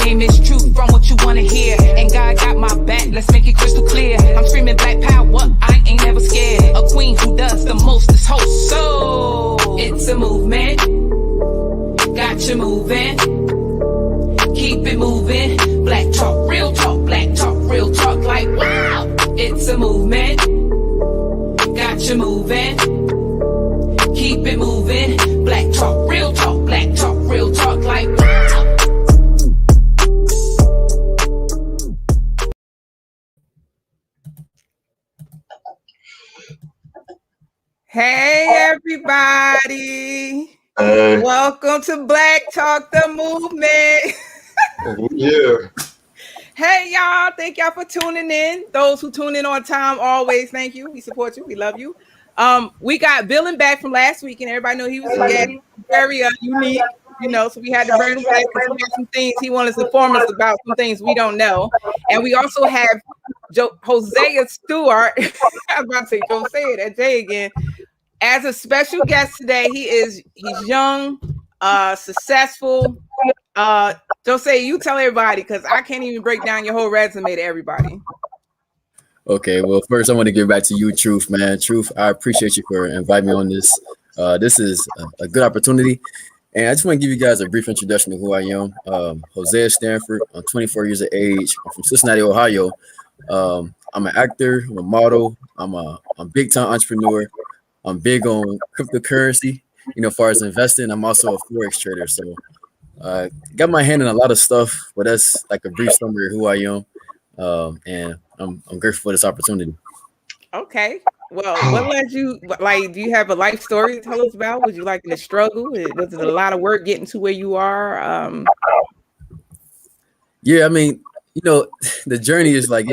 name is Truth, from what you wanna hear. And God got my back, let's make it crystal clear. I'm screaming black power, I ain't never scared. A queen who does the most is host. So it's a movement, got you moving. Keep it moving. Black talk, real talk like wow. It's a movement, got you moving. Keep it moving. Black talk, real talk like wow. Hey everybody. Welcome to Black Talk the Movement. Yeah. Hey y'all, thank y'all for tuning in. Those who tune in on time, always thank you. We support you. We love you. We got Villian back from last week, and everybody knew he was very unique, so we had to bring him back because he had some things he wanted to inform us about, some things we don't know. And we also have Josea Stewart. I was about to say Josea, that J again. As a special guest today, he's young, successful. Jose, you tell everybody because I can't even break down your whole resume to everybody. Okay, well, first I want to give back to you, Truth, man. Truth, I appreciate you for inviting me on this. This is a good opportunity, and I just want to give you guys a brief introduction to who I am. Josea Stanford. I'm 24 years of age. I'm from Cincinnati, Ohio. I'm an actor. I'm a model. I'm a big time entrepreneur. I'm big on cryptocurrency. As far as investing, I'm also a forex trader. So, got my hand in a lot of stuff, but that's like a brief summary of who I am. And I'm grateful for this opportunity. Okay. Well, what led you, do you have a life story to tell us about? Was you like in a struggle? Was it a lot of work getting to where you are? Yeah, I mean, the journey is like,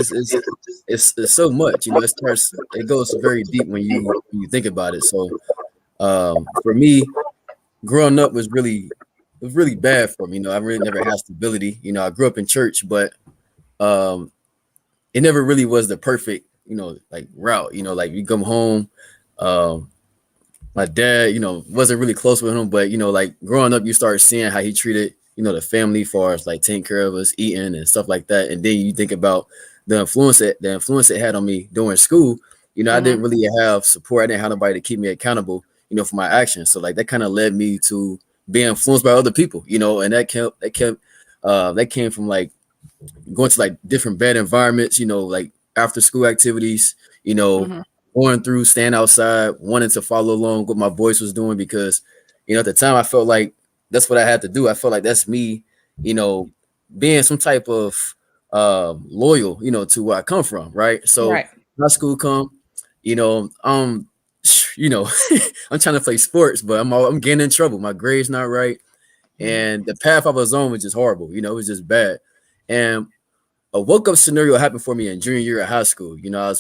it's so much, it goes very deep when you think about it. So, for me, growing up was really bad for me. I really never had stability. I grew up in church, but, it never really was the perfect, route. Like you come home, my dad, wasn't really close with him, but like growing up, you start seeing how he treated, the family, far as like taking care of us, eating and stuff like that. And then you think about the influence it had on me during school. I didn't really have support. I didn't have nobody to keep me accountable, for my actions. So like that kind of led me to being influenced by other people, and that came from like going to like different bad environments, like after school activities, going through, staying outside, wanting to follow along what my voice was doing because, at the time I felt like that's what I had to do. I felt like that's me, being some type of loyal, to where I come from. Right. So my school come, I'm trying to play sports, but I'm getting in trouble. My grades not right. And the path I was on was just horrible. It was just bad. And a woke up scenario happened for me in junior year of high school. I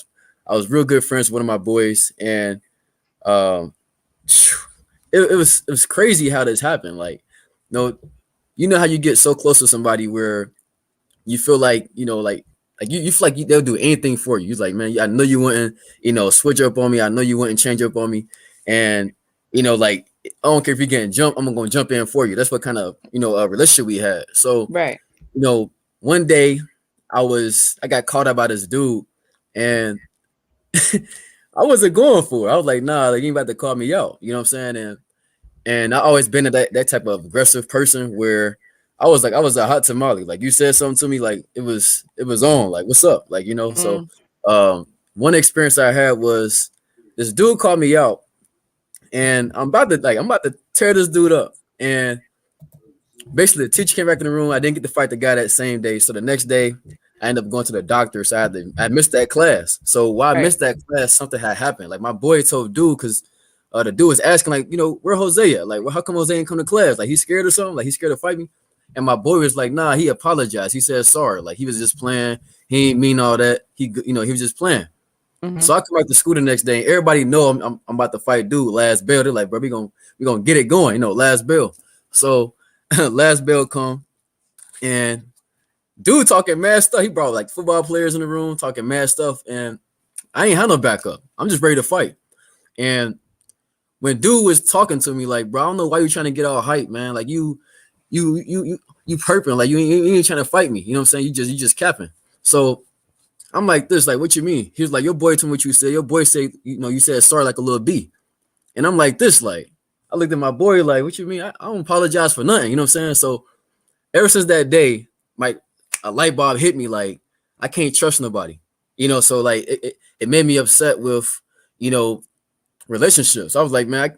was real good friends with one of my boys, and it was crazy how this happened. Like, how you get so close to somebody where you feel like, like you feel like they'll do anything for you. You're like, man, I know you wouldn't, switch up on me. I know you wouldn't change up on me. And, like, I don't care if you're getting jumped, I'm going to jump in for you. That's what kind of, relationship we had. So, one day I got caught up by this dude, and I wasn't going for it. I was like, nah, like, you ain't about to call me out. You know what I'm saying? And I always been that type of aggressive person where I was a hot tamale. Like, you said something to me, like it was on, like, what's up? Like, so one experience I had was this dude called me out, and I'm about to tear this dude up. And basically the teacher came back in the room. I didn't get to fight the guy that same day. So the next day I ended up going to the doctor. So I missed that class. So while I missed that class, something had happened. Like, my boy told dude, because the dude was asking, like, where Jose at? Like, well, how come Jose ain't come to class? Like, he's scared or something? Like, he's scared to fight me? And my boy was like, nah, he apologized. He said sorry. Like, he was just playing. He ain't mean all that. He was just playing. So I come back to school the next day, and everybody know I'm about to fight dude. Last bell. They're like, bro, we gonna get it going. Last bell. So last bell come, and dude talking mad stuff. He brought like football players in the room talking mad stuff, and I ain't had no backup. I'm just ready to fight. And when dude was talking to me, like, bro, I don't know why you trying to get all hype, man. Like, you you perping, like you ain't trying to fight me. You know what I'm saying? You just capping. So I'm like this, like, what you mean? He was like, your boy told me what you said. Your boy said, you said sorry like a little B. And I'm like this, like, I looked at my boy like, what you mean? I don't apologize for nothing. You know what I'm saying? So ever since that day, a light bulb hit me, like, I can't trust nobody. So like it made me upset with, relationships. I was like, man,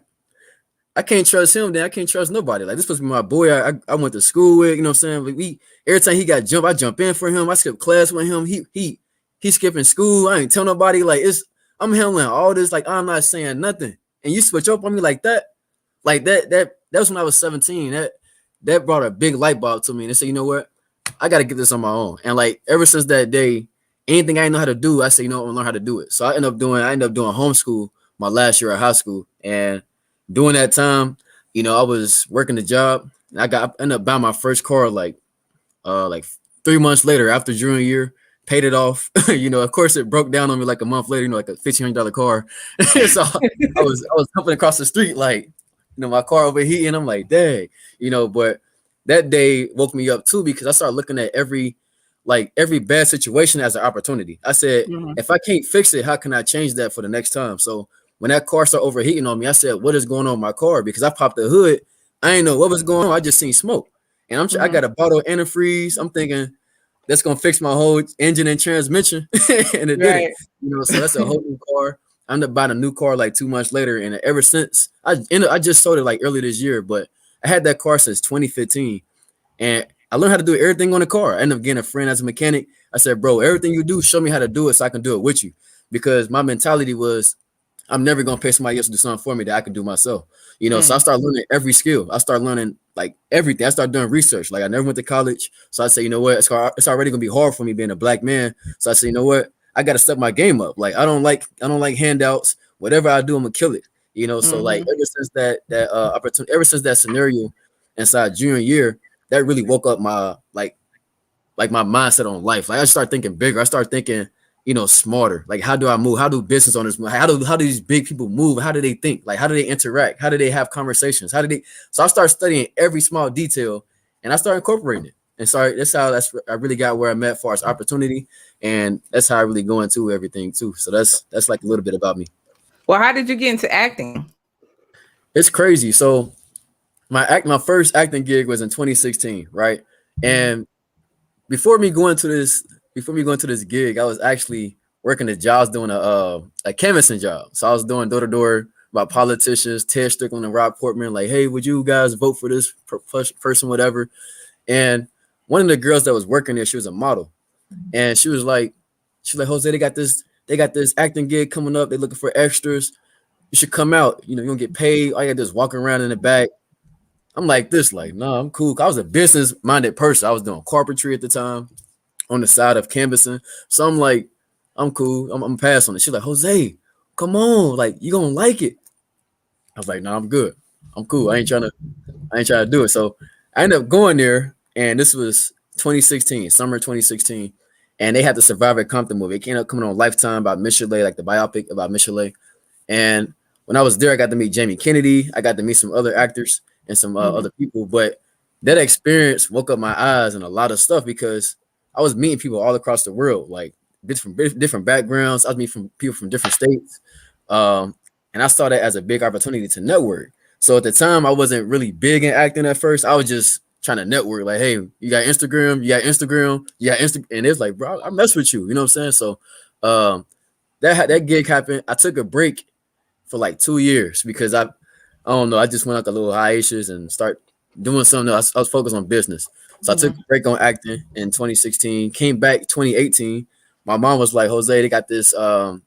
I can't trust him, then I can't trust nobody. Like, this supposed to be my boy I went to school with, you know what I'm saying? Like, every time he got jumped, I jump in for him. I skip class with him. He skipping school. I ain't tell nobody. Like, I'm handling all this, like, I'm not saying nothing. And you switch up on me like that. Like that was when I was 17. That brought a big light bulb to me. And they said, you know what? I gotta get this on my own. And like ever since that day, anything I didn't know how to do, I say, I'm gonna learn how to do it. So I end up doing homeschool my last year of high school. And during that time, I was working the job, and I ended up buying my first car like 3 months later after junior year, paid it off. Of course it broke down on me like a month later, like a $1,500 car. So I was humping across the street, like, my car overheating. I'm like, dang, but that day woke me up too, because I started looking at every bad situation as an opportunity. I said, if I can't fix it, how can I change that for the next time? So when that car started overheating on me, I said, what is going on with my car? Because I popped the hood. I didn't know what was going on. I just seen smoke. And I got a bottle of antifreeze. I'm thinking that's going to fix my whole engine and transmission. And it didn't. So that's a whole new car. I ended up buying a new car like 2 months later. And ever since, I just sold it like early this year. But I had that car since 2015. And I learned how to do everything on the car. I ended up getting a friend as a mechanic. I said, bro, everything you do, show me how to do it so I can do it with you. Because my mentality was, I'm never going to pay somebody else to do something for me that I can do myself. So I started learning every skill. I started learning like everything. I started doing research. Like, I never went to college. So I said, you know what? It's already going to be hard for me being a black man. So I said, you know what? I got to step my game up. Like, I don't like handouts. Whatever I do, I'm going to kill it. So like ever since that opportunity, ever since that scenario inside junior year, that really woke up my like my mindset on life. Like, I started thinking bigger. I started thinking, smarter. Like, how do I move? How do business owners move? How do these big people move? How do they think? Like, how do they interact? How do they have conversations? So I started studying every small detail, and I started incorporating it. And so I really got where I'm at as far as opportunity, and that's how I really go into everything too. So that's like a little bit about me. Well, how did you get into acting? It's crazy. So my first acting gig was in 2016, right? And before me going to this gig, I was actually working a job. I was doing a canvassing job. So I was doing door to door about politicians, Ted Strickland and Rob Portman, like, hey, would you guys vote for this person, whatever? And one of the girls that was working there, she was a model, and she was like, Jose, they got this acting gig coming up. They're looking for extras. You should come out. You're gonna get paid. All you got to do is walk around in the back. I'm like this, like, no, I'm cool. I was a business-minded person. I was doing carpentry at the time on the side of canvassing. So I'm like, I'm cool. I'm pass on it. She's like, Jose, come on, like, you gonna like it. I was like, no, I'm good. I'm cool. I ain't trying to do it. So I ended up going there, and this was 2016, summer 2016, and they had the Survivor Compton movie. It ended up coming on Lifetime about Michelet, like the biopic about Michelet. And when I was there, I got to meet Jamie Kennedy. I got to meet some other actors and some other people. But that experience woke up my eyes and a lot of stuff, because I was meeting people all across the world, like different backgrounds. I was meeting people from different states. And I saw that as a big opportunity to network. So at the time, I wasn't really big in acting at first. I was just trying to network. Like, hey, you got Instagram, and it's like, bro, I mess with you. You know what I'm saying? So that gig happened. I took a break for like 2 years because I don't know. I just went out the little hiatus and start doing something else. I was focused on business. So I took a break on acting in 2016, came back 2018. My mom was like, Jose, they got this talent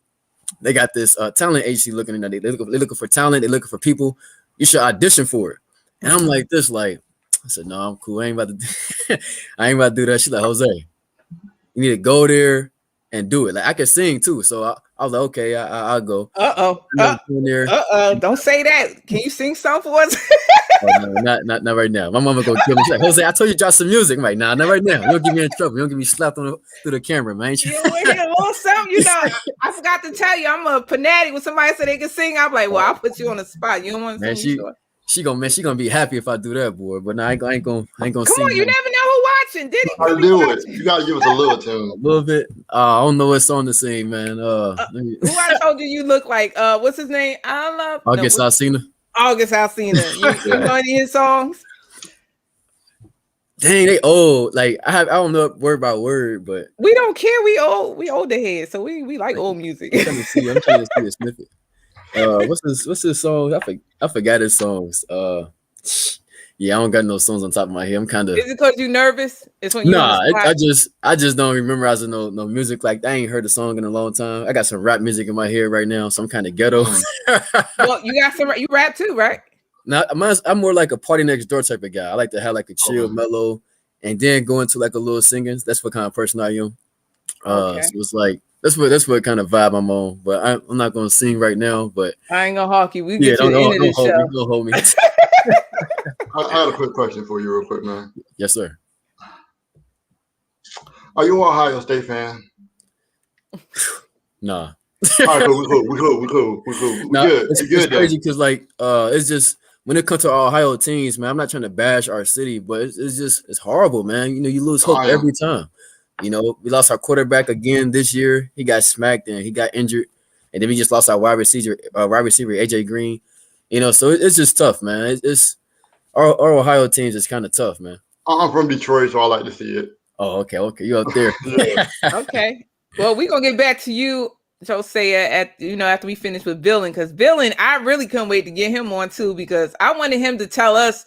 agency looking at it. They're looking for talent. They're looking for people. You should audition for it. And I'm like this, like, I said, no, I'm cool. I ain't about to do that. She's like, Jose, you need to go there and do it. Like, I can sing too. So I was like, okay, I'll go. Don't say that. Can you sing some for us? Oh, no, not right now. My mama gonna kill me. She's like, Jose, I told you to drop some music. I'm like, nah, not right now. You don't get me in trouble. You don't get me slapped through the camera, man. You want something? I forgot to tell you, I'm a fanatic. When somebody said they can sing, I'm like, well, I'll put you on the spot. You don't want to sing? She gonna be happy if I do that, boy. But nah, I ain't gonna Come sing on, you no, never know who watching. Diddy How could to be do it? watching. You gotta give us a little a tune. little bit. I don't know what song to sing, man. Who I told you look like? What's his name? I love I no guess what's, I seen her. August Alsina. You know any of his songs? Dang, they old. Like I don't know word by word, but We don't care. We older heads, so we like old music. I'm trying to see. I'm trying to see a snippet. What's his song? I forgot his songs. Yeah, I don't got no songs on top of my head. I'm kind of Is it because you nervous? It's when you in the nah. spot. I just don't remember as no music like I ain't heard a song in a long time. I got some rap music in my head right now, so I'm kind of ghetto. Well, you got some. You rap too, right? Now, I'm more like a party next door type of guy. I like to have like a chill, mellow, and then go into like a little singing. That's what kind of person I am. Okay. So it's like that's what kind of vibe I'm on. But I'm not gonna sing right now. But I ain't gonna hawk you. We yeah, get you the end of don't this hold me. show. Don't hold me. I got a quick question for you, real quick, man. Yes, sir. Are you an Ohio State fan? Nah. All right, cool. We cool. We Nah, good. it's We good though. crazy because like it's just when it comes to our Ohio teams, man. I'm not trying to bash our city, but it's just it's horrible, man. You know, you lose hope I am. every time. You know, we lost our quarterback again this year. He got smacked and he got injured, and then we just lost our wide receiver AJ Green. You know, so it's just tough, man. It's our Ohio teams is kind of tough, man. I'm from Detroit, so I like to see it. Oh, okay, you out there? Yeah. Okay. Well, we're gonna get back to you, Josea, after we finish with Villian, because Villian, I really couldn't wait to get him on too, because I wanted him to tell us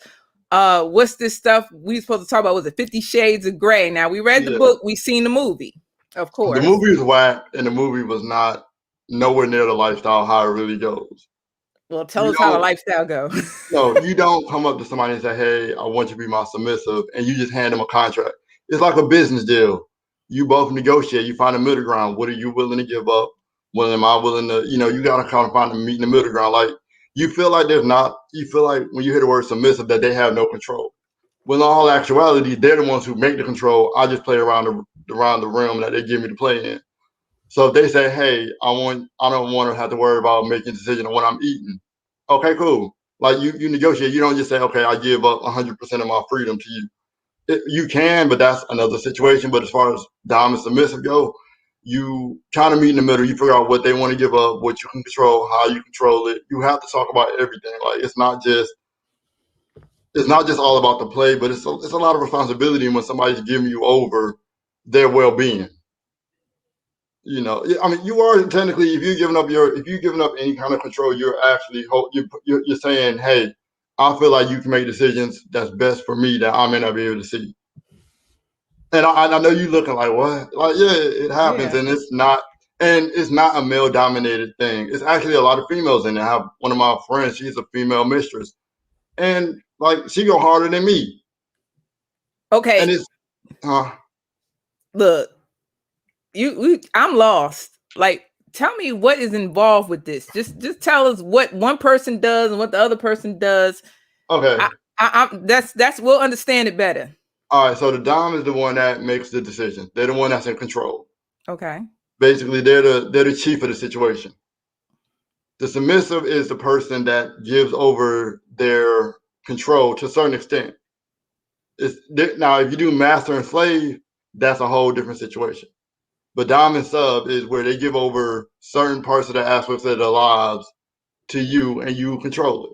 what's this stuff we supposed to talk about. Was it 50 Shades of Grey? Now we read the book, we seen the movie, of course. The movie was whack, and the movie was not nowhere near the lifestyle how it really goes. Well, tell us how the lifestyle goes. No, you don't come up to somebody and say, "Hey, I want you to be my submissive," and you just hand them a contract. It's like a business deal. You both negotiate. You find a middle ground. What are you willing to give up? What am I willing to? You got to kind of find a meet in the middle ground. Like you feel like there's not. You feel like when you hear the word submissive that they have no control. When in all actuality, they're the ones who make the control. I just play around the realm that they give me to play in. So if they say, "Hey, I don't want to have to worry about making a decision on what I'm eating." Okay, cool. Like you negotiate. You don't just say, "Okay, I give up 100% of my freedom to you." You can, but that's another situation. But as far as dom and submissive go, you kind of meet in the middle. You figure out what they want to give up, what you can control, how you control it. You have to talk about everything. Like it's not just all about the play, but it's a lot of responsibility when somebody's giving you over their well-being. I mean, you are technically, if you're giving up any kind of control, you're actually you're saying, "Hey, I feel like you can make decisions that's best for me that I may not be able to see." And I know you looking like what? Like, yeah, it happens, Yeah. and it's not a male-dominated thing. It's actually a lot of females in there. I have one of my friends; she's a female mistress, and like she go harder than me. Okay. And it's look, I'm lost. Like, tell me what is involved with this. Just tell us what one person does and what the other person does. Okay. That's we'll understand it better. All right. So the dom is the one that makes the decision. They're the one that's in control. Okay. Basically, they're the chief of the situation. The submissive is the person that gives over their control to a certain extent. Now, if you do master and slave, that's a whole different situation. But dom and sub is where they give over certain parts of the aspects of their lives to you, and you control it.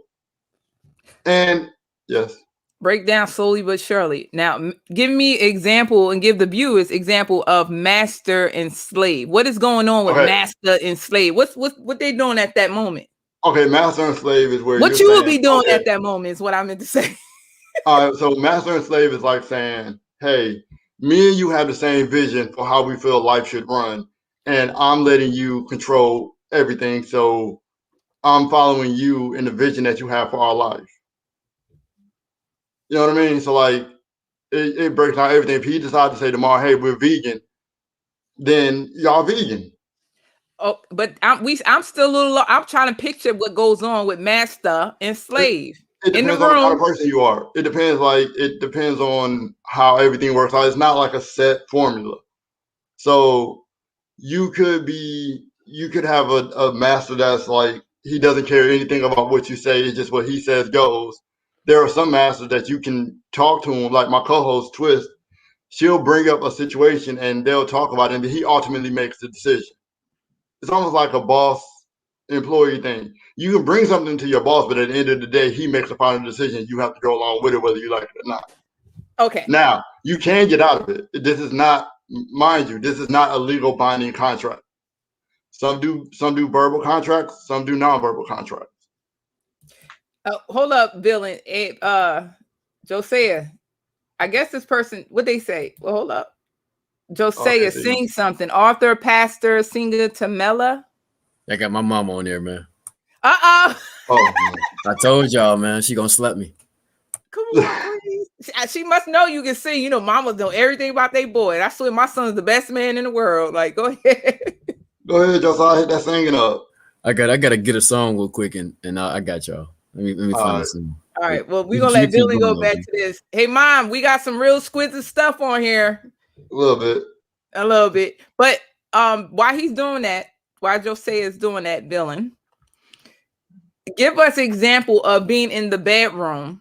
And yes. Break down slowly but surely. Now, give me example and give the viewers example of master and slave. What is going on with master and slave? What they doing at that moment? Okay, master and slave is where what you would be doing at that moment is what I meant to say. All right, so master and slave is like saying, "Hey, me and you have the same vision for how we feel life should run, and I'm letting you control everything. So I'm following you in the vision that you have for our life." You know what I mean? So like, it breaks down everything. If he decides to say tomorrow, "Hey, we're vegan," then y'all vegan. Oh, but I'm still a little. I'm trying to picture what goes on with master and slave in the room. It depends on what kind of person you are. It depends on how everything works out. It's not like a set formula. So you could have a master that's like he doesn't care anything about what you say. It's just what he says goes. There are some masters that you can talk to him, like my co-host Twist. She'll bring up a situation and they'll talk about it, and he ultimately makes the decision. It's almost like a boss employee thing. You can bring something to your boss, but at the end of the day, he makes the final decision. You have to go along with it, whether you like it or not. Okay. Now, you can get out of it. This is not, mind you, this is not a legal binding contract. Some do verbal contracts, some do non-verbal contracts. Hold up, Villian. Josea. I guess this person, what they say? Well, hold up. Josea, sing something. Author, pastor, singer, Tamela. I got my mom on there, man. Oh, I told y'all, man. She gonna slap me. Come on, please. She must know you can sing. You know, mamas know everything about their boy. I swear my son's the best man in the world. Like, go ahead. Go ahead, Josiah. Hit that singing up. I gotta get a song real quick, and I got y'all. Let me find a song. All right. Well, we're gonna let Billy go back to this. Hey, Mom, we got some real exquisite stuff on here. A little bit. But while he's doing that, while Josea is doing that, Villian, give us an example of being in the bedroom.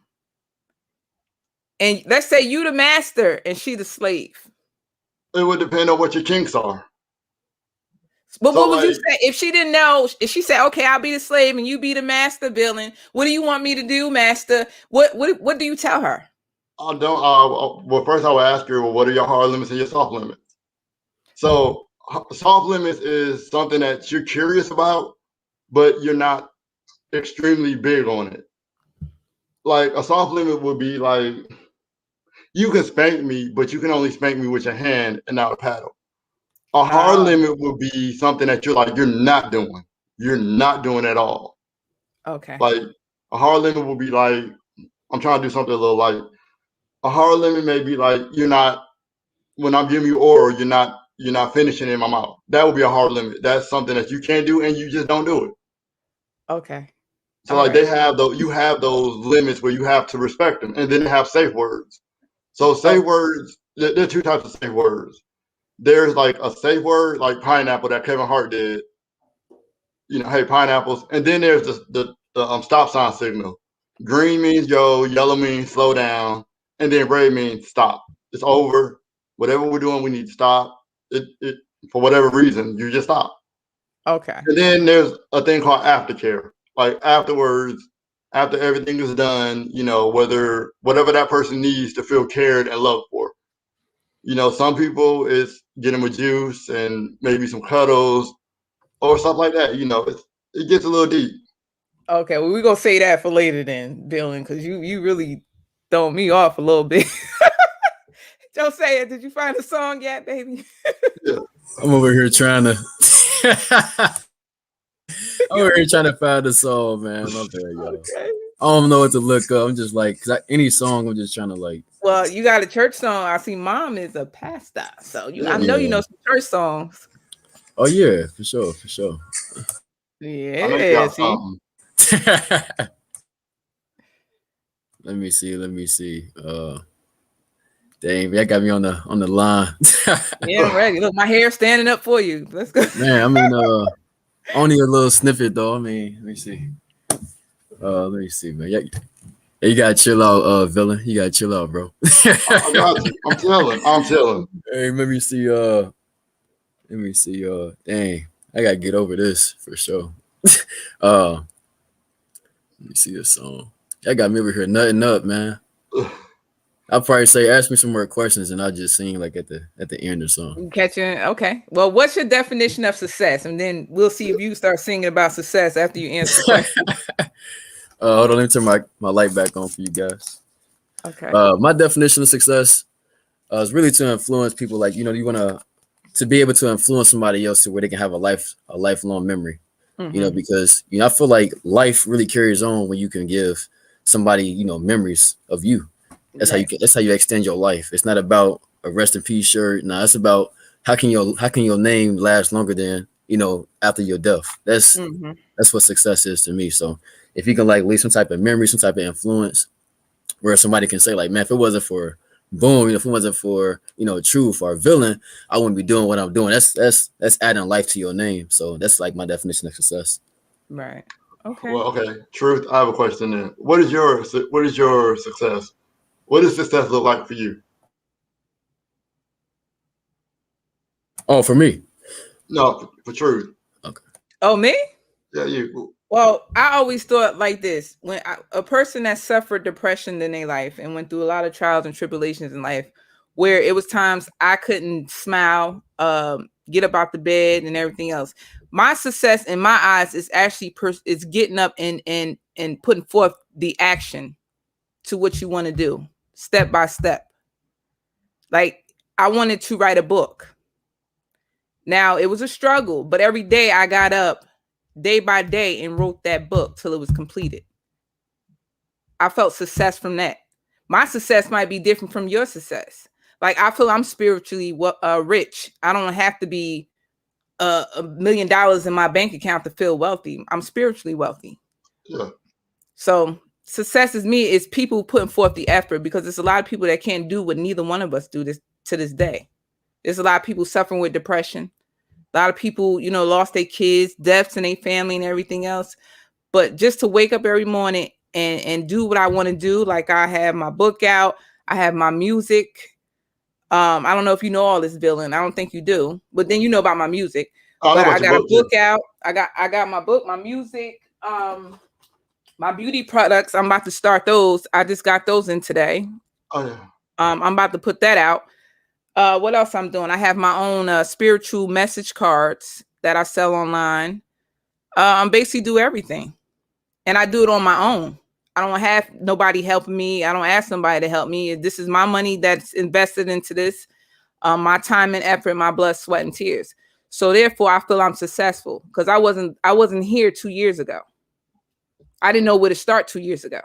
And let's say you the master and she the slave. It would depend on what your kinks are. But what would you say if she didn't know? If she said, "Okay, I'll be the slave and you be the master, Villian. What do you want me to do, master?" What do you tell her? I don't. Well, first I would ask her, well, what are your hard limits and your soft limits? So, soft limits is something that you're curious about, but you're not extremely big on it. Like a soft limit would be like, you can spank me, but you can only spank me with your hand and not a paddle. A hard limit would be something that you're like, you're not doing. You're not doing at all. Okay. Like a hard limit would be like, I'm trying to do something a little light. A hard limit may be like, you're not, when I'm giving you oral, you're not finishing in my mouth. That would be a hard limit. That's something that you can't do and you just don't do it. Okay. So like they have those, you have those limits where you have to respect them, and then they have safe words. So safe words, there are two types of safe words. There's like a safe word, like pineapple that Kevin Hart did. You know, hey, pineapples. And then there's the stop sign signal. Green means go, yellow means slow down, and then red means stop. It's over. Whatever we're doing, we need to stop. It for whatever reason, you just stop. Okay. And then there's a thing called aftercare. Like afterwards, after everything is done, you know, whatever that person needs to feel cared and loved for. You know, some people it's get them a juice and maybe some cuddles or stuff like that. You know, it gets a little deep. Okay, well, we're gonna say that for later then, Villian, because you really throwing me off a little bit. Josea, did you find a song yet, baby? Yeah. I'm over here trying to find a song, man. I'm there, y'all. Okay. I don't know what to look up. I'm just like, any song, I'm just trying to like. Well, you got a church song. I see Mom is a pastor, so I know you know some church songs. Oh yeah, for sure. Yeah. Let me see. Dang, that got me on the line. Yeah, I'm ready. Look, my hair's standing up for you. Let's go. Man, I mean, only a little snippet though. I mean, let me see, man. Yeah, you gotta chill out, Villian. You gotta chill out, bro. I got you. I'm chilling. Hey, let me see. Dang, I gotta get over this for sure. Let me see this song. That got me over here nutting up, man. I'll probably say, ask me some more questions, and I'll just sing like at the end or something. Catching, okay. Well, what's your definition of success? And then we'll see if you start singing about success after you answer the question. Hold on, let me turn my light back on for you guys. Okay. My definition of success is really to influence people. Like, you know, you want to be able to influence somebody else to where they can have a lifelong memory. Mm-hmm. You know, because I feel like life really carries on when you can give somebody memories of you. That's how you extend your life. It's not about a rest in peace shirt. No, it's about how can your name last longer than after your death. That's what success is to me. So if you can like leave some type of memory, some type of influence, where somebody can say like, man, if it wasn't for Boom, if it wasn't for Truth or Villian, I wouldn't be doing what I'm doing. That's adding life to your name. So that's like my definition of success. Right. Okay. Well, okay. Truth, I have a question then. What is your success? What does success look like for you? Oh, for me. No, for truth. Okay. Oh, me? Yeah, you. Well, I always thought like this: when a person that suffered depression in their life and went through a lot of trials and tribulations in life, where it was times I couldn't smile, get up out the bed, and everything else. My success in my eyes is actually is getting up and putting forth the action to what you want to do, step by step. Like I wanted to write a book. Now it was a struggle, but every day I got up day by day and wrote that book till it was completed. I felt success from that. My success might be different from your success. Like I feel I'm spiritually rich. I don't have to be $1 million in my bank account to feel wealthy. I'm spiritually wealthy. Yeah. So success is people putting forth the effort, because there's a lot of people that can't do what neither one of us do this to this day. There's a lot of people suffering with depression. A lot of people, lost their kids, deaths in their family and everything else. But just to wake up every morning and do what I want to do, like I have my book out, I have my music. I don't know if you know all this, Villian. I don't think you do, but then you know about my music. I know But about I your got book, a book out. I got my book, my music, my beauty products. I'm about to start those. I just got those in today. Oh yeah. I'm about to put that out. What else I'm doing? I have my own spiritual message cards that I sell online. I'm basically do everything. And I do it on my own. I don't have nobody helping me. I don't ask somebody to help me. This is my money that's invested into this, my time and effort, my blood, sweat, and tears. So therefore, I feel I'm successful because I wasn't here 2 years ago. I didn't know where to start 2 years ago.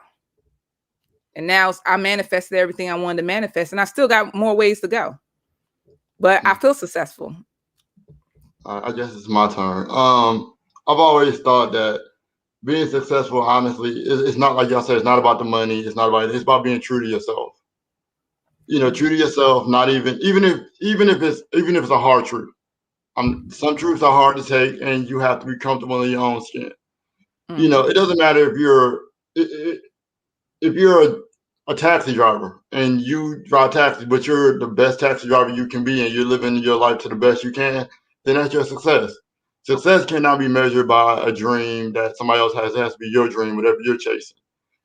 And now I manifested everything I wanted to manifest, and I still got more ways to go. But I feel successful. I guess it's my turn. I've always thought that being successful, honestly, it's not like y'all said. It's not about the money. It's about being true to yourself. True to yourself. Not even if it's a hard truth. Some truths are hard to take, and you have to be comfortable in your own skin. It doesn't matter if you're a taxi driver and you drive taxi, but you're the best taxi driver you can be, and you're living your life to the best you can. Then that's your success. Success cannot be measured by a dream that somebody else has. It has to be your dream, whatever you're chasing.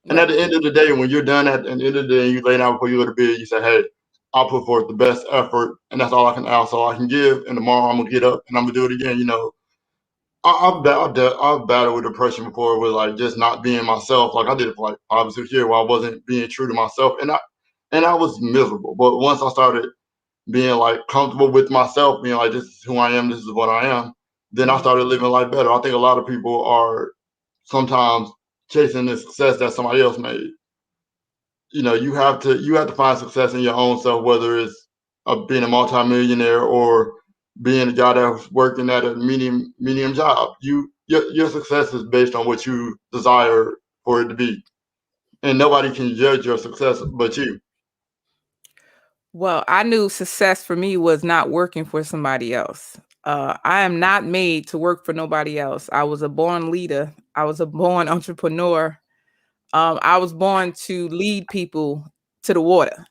And at the end of the day, when you're done at the end of the day, you lay down before you go to bed, you say, hey, I'll put forth the best effort, and that's all I can ask, all I can give. And tomorrow I'm going to get up and I'm going to do it again. I've battled with depression before, with like just not being myself. Like I did it for like 5 or 6 years where I wasn't being true to myself. And I was miserable. But once I started being like comfortable with myself, being like, this is who I am, this is what I am, then I started living life better. I think a lot of people are sometimes chasing the success that somebody else made. You have to find success in your own self, whether it's being a multimillionaire or being a guy that's working at a medium job. Your success is based on what you desire for it to be, and nobody can judge your success but you. Well, I knew success for me was not working for somebody else. I am not made to work for nobody else. I was a born leader. I was a born entrepreneur. I was born to lead people to the water.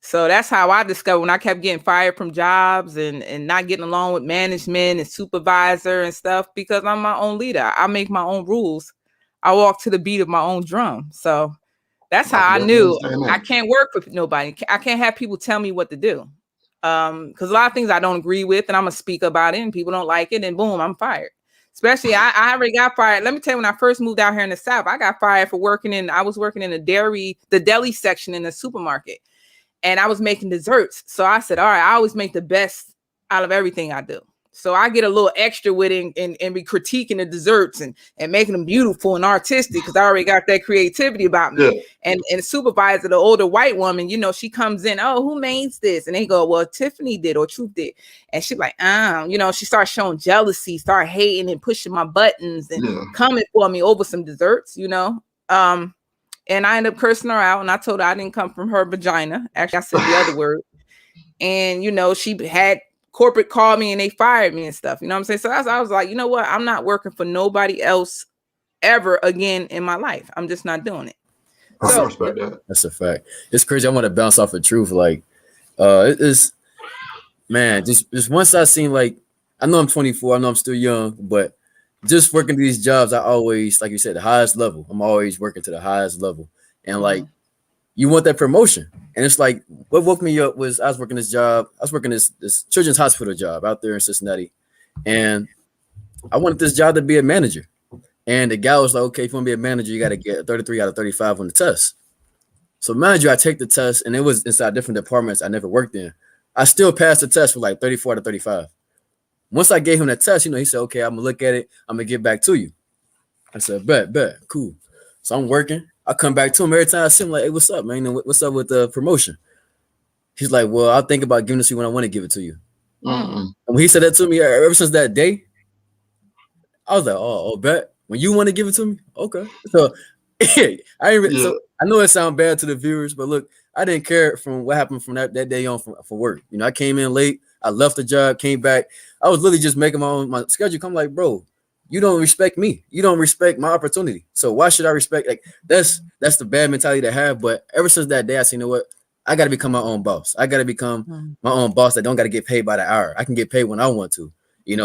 So that's how I discovered when I kept getting fired from jobs and not getting along with management and supervisor and stuff, because I'm my own leader. I make my own rules. I walk to the beat of my own drum. So that's how I knew I can't work with nobody. I can't have people tell me what to do. Because a lot of things I don't agree with, and I'm gonna speak about it, and people don't like it, and boom, I'm fired. Especially, I already got fired. Let me tell you, when I first moved out here in the South, I got fired for I was working in the deli section in the supermarket, and I was making desserts. So I said, all right, I always make the best out of everything I do. So I get a little extra with it and be critiquing the desserts and making them beautiful and artistic, because I already got that creativity about me. Yeah. And the supervisor, the older white woman, she comes in, oh, who makes this? And they go, well, Tiffany did or Truth did. And she's like, she starts showing jealousy, start hating and pushing my buttons and coming for me over some desserts, and I ended up cursing her out, and I told her I didn't come from her vagina. Actually, I said the other word. And, she had corporate call me and they fired me and stuff. You know what I'm saying? So I was like, you know what? I'm not working for nobody else ever again in my life. I'm just not doing it. I So respect that. That's a fact. It's crazy. I want to bounce off of truth. Like, it's man, just once I seen, like, I know I'm 24, I know I'm still young, but just working these jobs, I always, like you said, the highest level. I'm always working to the highest level. And like, you want that promotion. And it's like, what woke me up was I was working this job. I was working this children's hospital job out there in Cincinnati. And I wanted this job to be a manager. And the guy was like, okay, if you want to be a manager, you got to get 33 out of 35 on the test. So manager, I take the test, and it was inside different departments I never worked in. I still passed the test for like 34 to 35. Once I gave him that test, he said, okay, I'm going to look at it. I'm going to get back to you. I said, bet, cool. So I'm working. I come back to him every time I see him, like, hey, what's up, man? What's up with the promotion? He's like, well, I'll think about giving it to you when I want to give it to you. And when he said that to me, ever since that day, I was like, oh, bet. When you want to give it to me? Okay. So so I know it sounds bad to the viewers, but look, I didn't care from what happened from that day on for work. I came in late. I left the job, came back. I was literally just making my schedule. I'm like, bro, you don't respect me. You don't respect my opportunity. So why should I respect? Like, that's the bad mentality to have. But ever since that day, I said, you know what? I got to become my own boss. I got to become my own boss that don't got to get paid by the hour. I can get paid when I want to,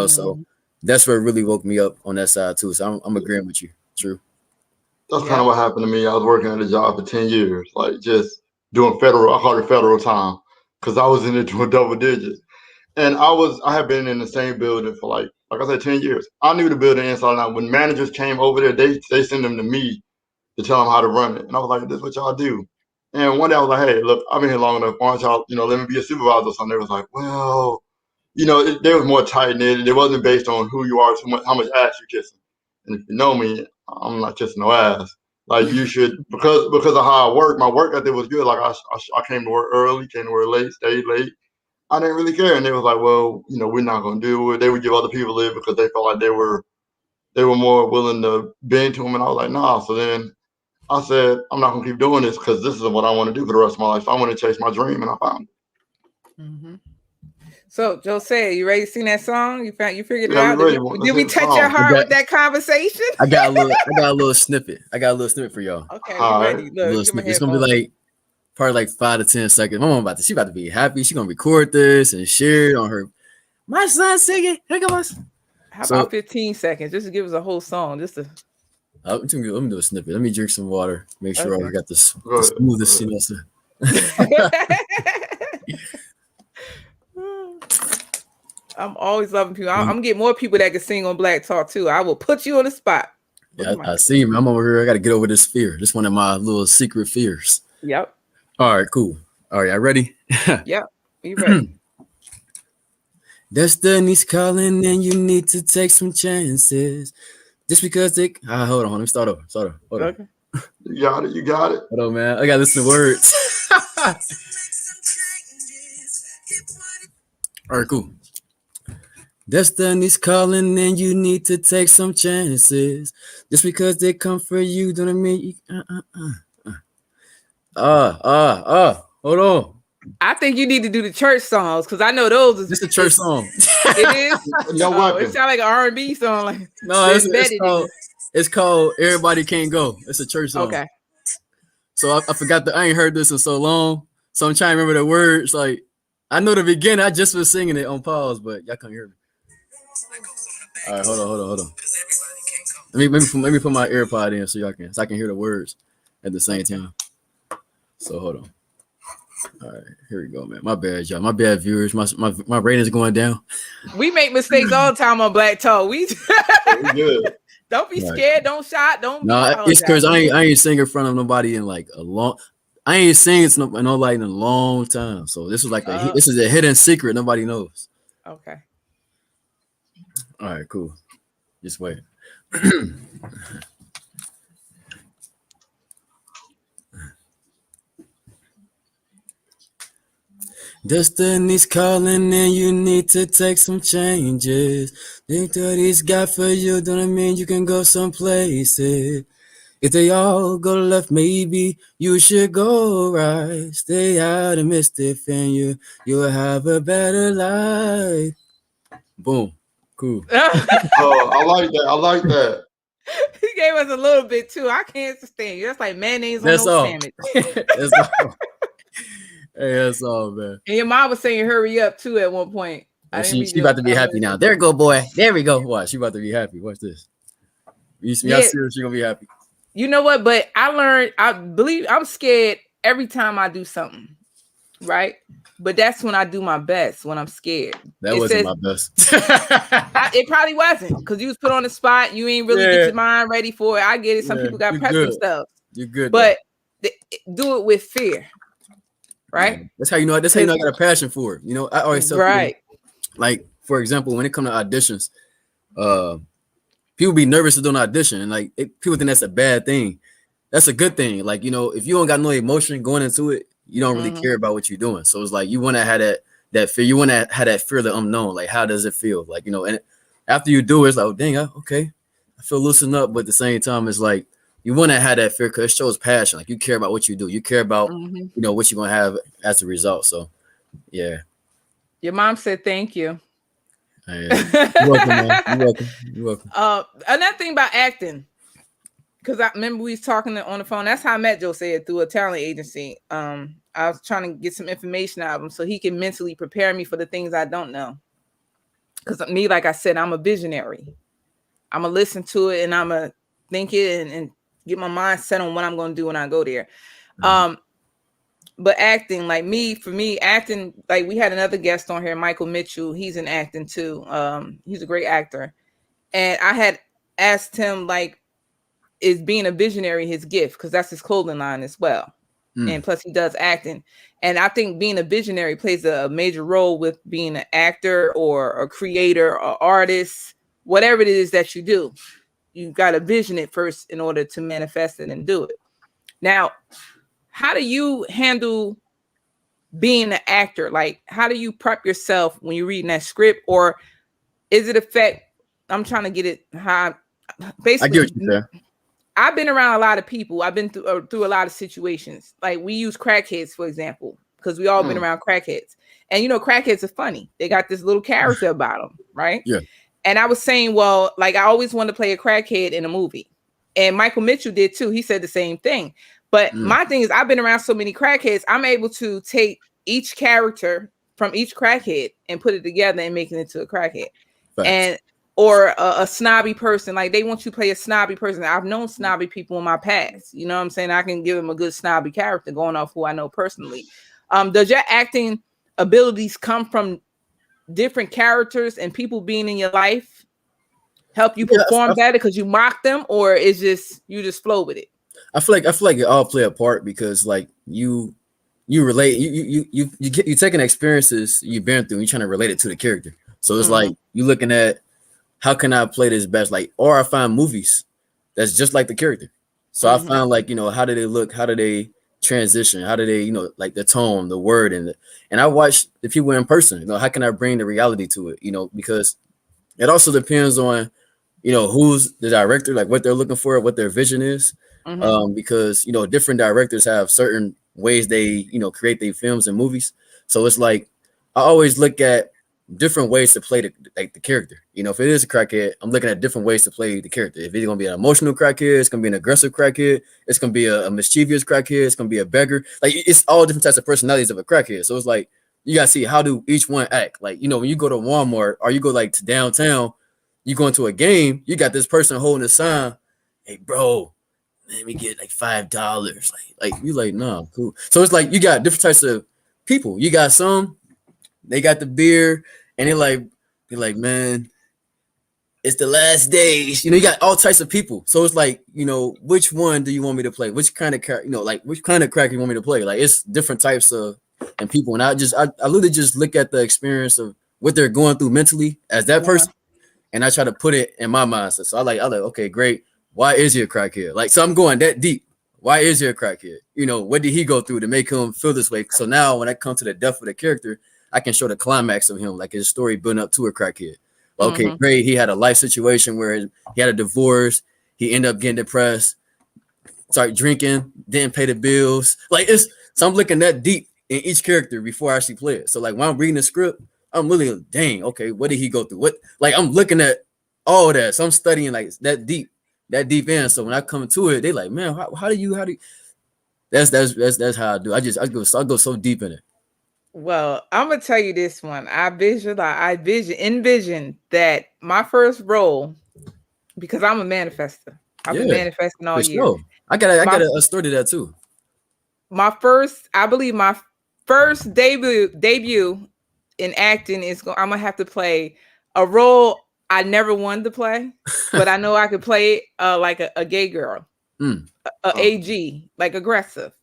So that's what really woke me up on that side too. So I'm agreeing with you. True. That's kind of what happened to me. I was working at a job for 10 years, like just doing federal. I call it federal time because I was in it doing double digits. And I had been in the same building for like I said, 10 years. I knew the building inside and out. When managers came over there, they send them to me to tell them how to run it. And I was like, this is what y'all do. And one day I was like, hey, look, I've been here long enough. Why don't y'all, let me be a supervisor or something? They was like, well, they was more tight-knit. It wasn't based on who you are, too much, how much ass you're kissing. And if you know me, I'm not kissing no ass. Like, you should, because of how I work, my work ethic was good. Like, I came to work early, came to work late, stayed late. I didn't really care. And they was like, well, we're not going to do it. They would give other people it because they felt like they were more willing to bend to them. And I was like, nah. So then I said, I'm not going to keep doing this because this is what I want to do for the rest of my life. So I want to chase my dream, and I found it. So, Josea, you ready to sing that song? You figured it out? Did we touch your heart with that conversation? I got a little snippet. I got a little snippet for y'all. Okay, we ready. Look, it's gonna be like probably like 5 to 10 seconds. My mom she about to be happy. She's gonna record this and share it on her. My son singing. Here goes. How about 15 seconds? Just to give us a whole song. Let me do a snippet. Let me drink some water. Make sure I got the smoothest. I'm always loving people. I'm getting more people that can sing on Black Talk too. I will put you on the spot. Yeah, I see you. I'm over here. I got to get over this fear. This one of my little secret fears. Yep. All right, cool. All right, y'all ready? Yep. You ready? Destiny's calling and you need to take some chances. Just because hold on. Let me start over. Hold on. Okay. You got it. Hold on, man. I got to listen to words. All right, cool. Destiny's calling and you need to take some chances. Just because they come for you don't mean you hold on. I think you need to do the church songs because I know those is just a church song. It is. It sounds like an R&B song. Like no, it's called Everybody Can't Go. It's a church song. Okay. So I forgot I ain't heard this in so long. So I'm trying to remember the words. Like I know the beginning. I just was singing it on pause, but y'all can't hear me. All right, hold on. Let me put my AirPod in so I can hear the words at the same time. So hold on. All right, here we go, man. My bad, y'all. My bad, viewers. My ratings going down. We make mistakes all the time on Black Talk. We good. Don't be scared. Don't shout. Don't. No, it's because I ain't singing in front of nobody in like a long. I ain't singing to nobody in a long time. So this is like this is a hidden secret nobody knows. Okay. All right, cool. Just wait. Destiny's calling and you need to take some changes. Think that he's got for you, don't mean you can go some places. If they all go left, maybe you should go right. Stay out of mischief and you'll have a better life. Boom. Cool. Oh, I like that. gave us a little bit too. I can't sustain you. That's like mayonnaise on That's no all. sandwich. That's all. Hey, that's all, man. And your mom was saying hurry up too at one point. And she about to be happy now. There we go, boy. There we go. Watch, she about to be happy. Watch this. You see, I see her, she gonna be happy. You know what? But I learned, I believe I'm scared every time I do something, right? But that's when I do my best, when I'm scared. That wasn't my best. It probably wasn't, because you was put on the spot. You ain't really get your mind ready for it. I get it. Some people got prep themselves. You're good. But do it with fear, right? Yeah. That's how you know. That's how you know I got a passion for it. You know, I always tell people, like, for example, when it comes to auditions, people be nervous to do an audition, and like people think that's a bad thing. That's a good thing. Like, you know, if you don't got no emotion going into it, you don't really care about what you're doing. So it's like you want to have that fear. You want to have that fear of the unknown. Like, how does it feel? Like, you know, and after you do it, it's like, oh, dang, okay, I feel loosened up. But at the same time, it's like you want to have that fear because it shows passion. Like, you care about what you do. You care about, you know, what you're gonna have as a result. So, yeah. Your mom said thank you. You're welcome, man. You're welcome. Another thing about acting, because I remember we was talking on the phone. That's how I met Josea, through a talent agency. I was trying to get some information out of him so he can mentally prepare me for the things I don't know. Because me, like I said, I'm a visionary. I'm gonna listen to it and I'm gonna think it and get my mind set on what I'm gonna do when I go there. But acting, like for me, acting, like we had another guest on here, Michael Mitchell. He's in acting too. He's a great actor. And I had asked him, like, is being a visionary his gift? Because that's his clothing line as well. And plus he does acting. And I think being a visionary plays a major role with being an actor or a creator or artist, whatever it is that you do. You've got to vision it first in order to manifest it and do it. Now, how do you handle being an actor? Like, how do you prep yourself when you're reading that script? Or is it I'm trying to get it how basically. I get what you say. I've been around a lot of people. I've been through a lot of situations. Like, we use crackheads, for example, because we all been around crackheads. And, you know, crackheads are funny. They got this little character about them, right? Yeah. And I was saying, well, like, I always wanted to play a crackhead in a movie. And Michael Mitchell did too. He said the same thing. But my thing is, I've been around so many crackheads, I'm able to take each character from each crackhead and put it together and make it into a crackhead. Facts. Or a snobby person. Like, they want you to play a snobby person. I've known snobby people in my past. You know what I'm saying? I can give them a good snobby character going off who I know personally. Does your acting abilities come from different characters and people being in your life help you perform better because you mock them, or is just you just flow with it? I feel like it all play a part because, like, you relate, you taking experiences you've been through and you're trying to relate it to the character. So it's like you looking at, how can I play this best? Like, or I find movies that's just like the character. So I found, like, you know, how do they look? How do they transition? How do they, you know, like the tone, the word, and I watch the people in person. You know, how can I bring the reality to it? You know, because it also depends on, you know, who's the director, like what they're looking for, what their vision is. Because, you know, different directors have certain ways they, you know, create their films and movies. So it's like I always look at different ways to play the character. You know, if it is a crackhead, I'm looking at different ways to play the character. If it's gonna be an emotional crackhead, it's gonna be an aggressive crackhead, it's gonna be a mischievous crackhead, it's gonna be a beggar. Like, it's all different types of personalities of a crackhead. So it's like you gotta see, how do each one act. Like, you know, when you go to Walmart or you go like to downtown, you go into a game, you got this person holding a sign, hey bro, let me get like $5. Like you like, nah, cool. So it's like you got different types of people. You got some, they got the beer, and they're like, man, it's the last days. You know, you got all types of people. So it's like, you know, which one do you want me to play? Which kind of, you know, like which kind of crack you want me to play? Like, it's different types of and people. And I literally just look at the experience of what they're going through mentally as that person, and I try to put it in my mindset. So I like, okay, great. Why is he a crackhead? Like, so I'm going that deep. Why is he a crackhead? You know, what did he go through to make him feel this way? So now when I come to the depth of the character, I can show the climax of him, like his story building up to a crackhead. Okay, great. He had a life situation where he had a divorce. He ended up getting depressed, started drinking, didn't pay the bills. Like, so I'm looking that deep in each character before I actually play it. So like when I'm reading the script, I'm really, dang, okay, what did he go through? What, like, I'm looking at all that. So I'm studying like that deep that deep in. So when I come to it, they like, man, how do you that's how I do. I go so deep in it. Well, I'm gonna tell you this one. Envision that my first role, because I'm a manifester. I've been Yeah, manifesting all for year. sure. I got My a story to that too. I believe my first debut in acting I'm gonna have to play a role I never wanted to play, but I know I could play like a gay girl, Mm. a AG, like aggressive.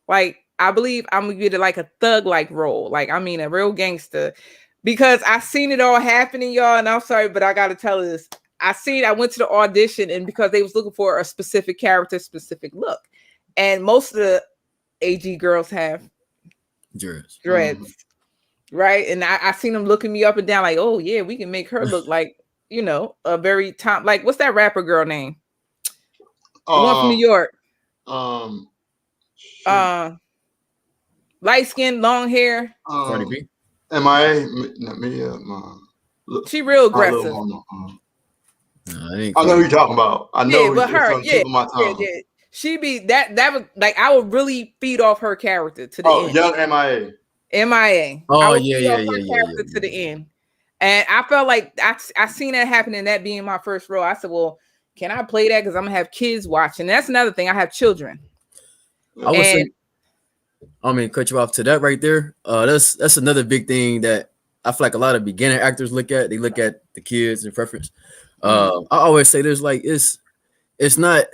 Like I believe I'm gonna get it like a thug like role, like I mean a real gangster, because I seen it all happening, y'all. And I'm sorry, but I gotta tell this. I went to the audition, and because they was looking for a specific character, specific look, and most of the AG girls have Dreads. dreads, right? And I seen them looking me up and down, like, oh yeah, we can make her look like, a very top, like what's that rapper girl name? The one from New York. Light skin, long hair. Cardi B. MIA, not me, She real my little aggressive. mama. No, I ain't I know Cardi who you're talking about. I know Yeah, but it's her, on the yeah, tip of my yeah, tongue. yeah. She be that was like I would really feed off her character to the Oh, end. young MIA. MIA. Oh, I would yeah, feed yeah, off yeah, her yeah, character yeah, to the yeah. end. And I felt like I seen that happen, and that being my first role. I said, well, can I play that? Because I'm gonna have kids watching. That's another thing. I have children. I would say, I mean, cut you off to that right there. That's another big thing that I feel like a lot of beginner actors look at. They look at the kids and preference. I always say there's like it's not,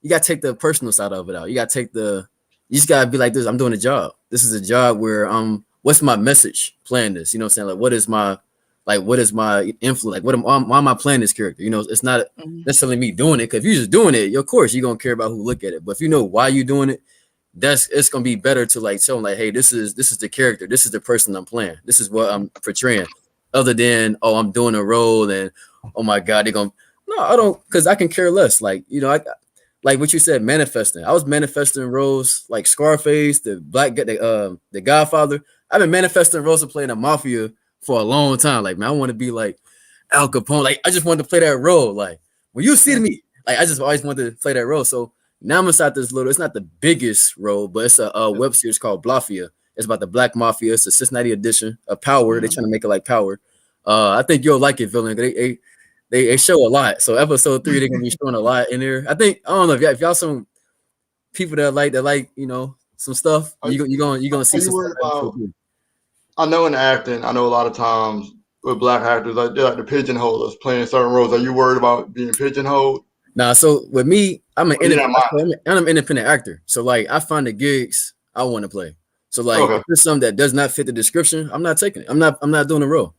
you gotta take the personal side of it out. You just gotta be like this. I'm doing a job. This is a job where what's my message playing this? You know what I'm saying? Like what is my influence? Like why am I playing this character? You know, it's not necessarily me doing it. Cause if you're just doing it, of course you're gonna care about who look at it. But if you know why you're doing it, it's gonna be better to like show them like, hey, this is the character, this is the person I'm playing, this is what I'm portraying. Other than I'm doing a role and oh my god, they're gonna I don't, because I can care less. Like, I like what you said, manifesting. I was manifesting roles like Scarface, the Godfather. I've been manifesting roles of playing a mafia for a long time. Like, man, I want to be like Al Capone. Like, I just wanted to play that role. Like, when you see me, like, I just always wanted to play that role. So now I'm inside this little, it's not the biggest role, but it's a web series called Blafia. It's about the Black Mafia. It's a Cincinnati edition of Power. They're trying to make it like Power. I think you'll like it, Villian. They show a lot. So episode 3, they're gonna be showing a lot in there. I don't know if y'all some people that like some stuff. You gonna see some stuff. I know in acting, I know a lot of times with black actors, like they're like the pigeonhole us playing certain roles. Are you worried about being pigeonholed? Nah. So with me, I'm an independent actor. So like I find the gigs I want to play. So like if there's something that does not fit the description, I'm not taking it. I'm not doing the role.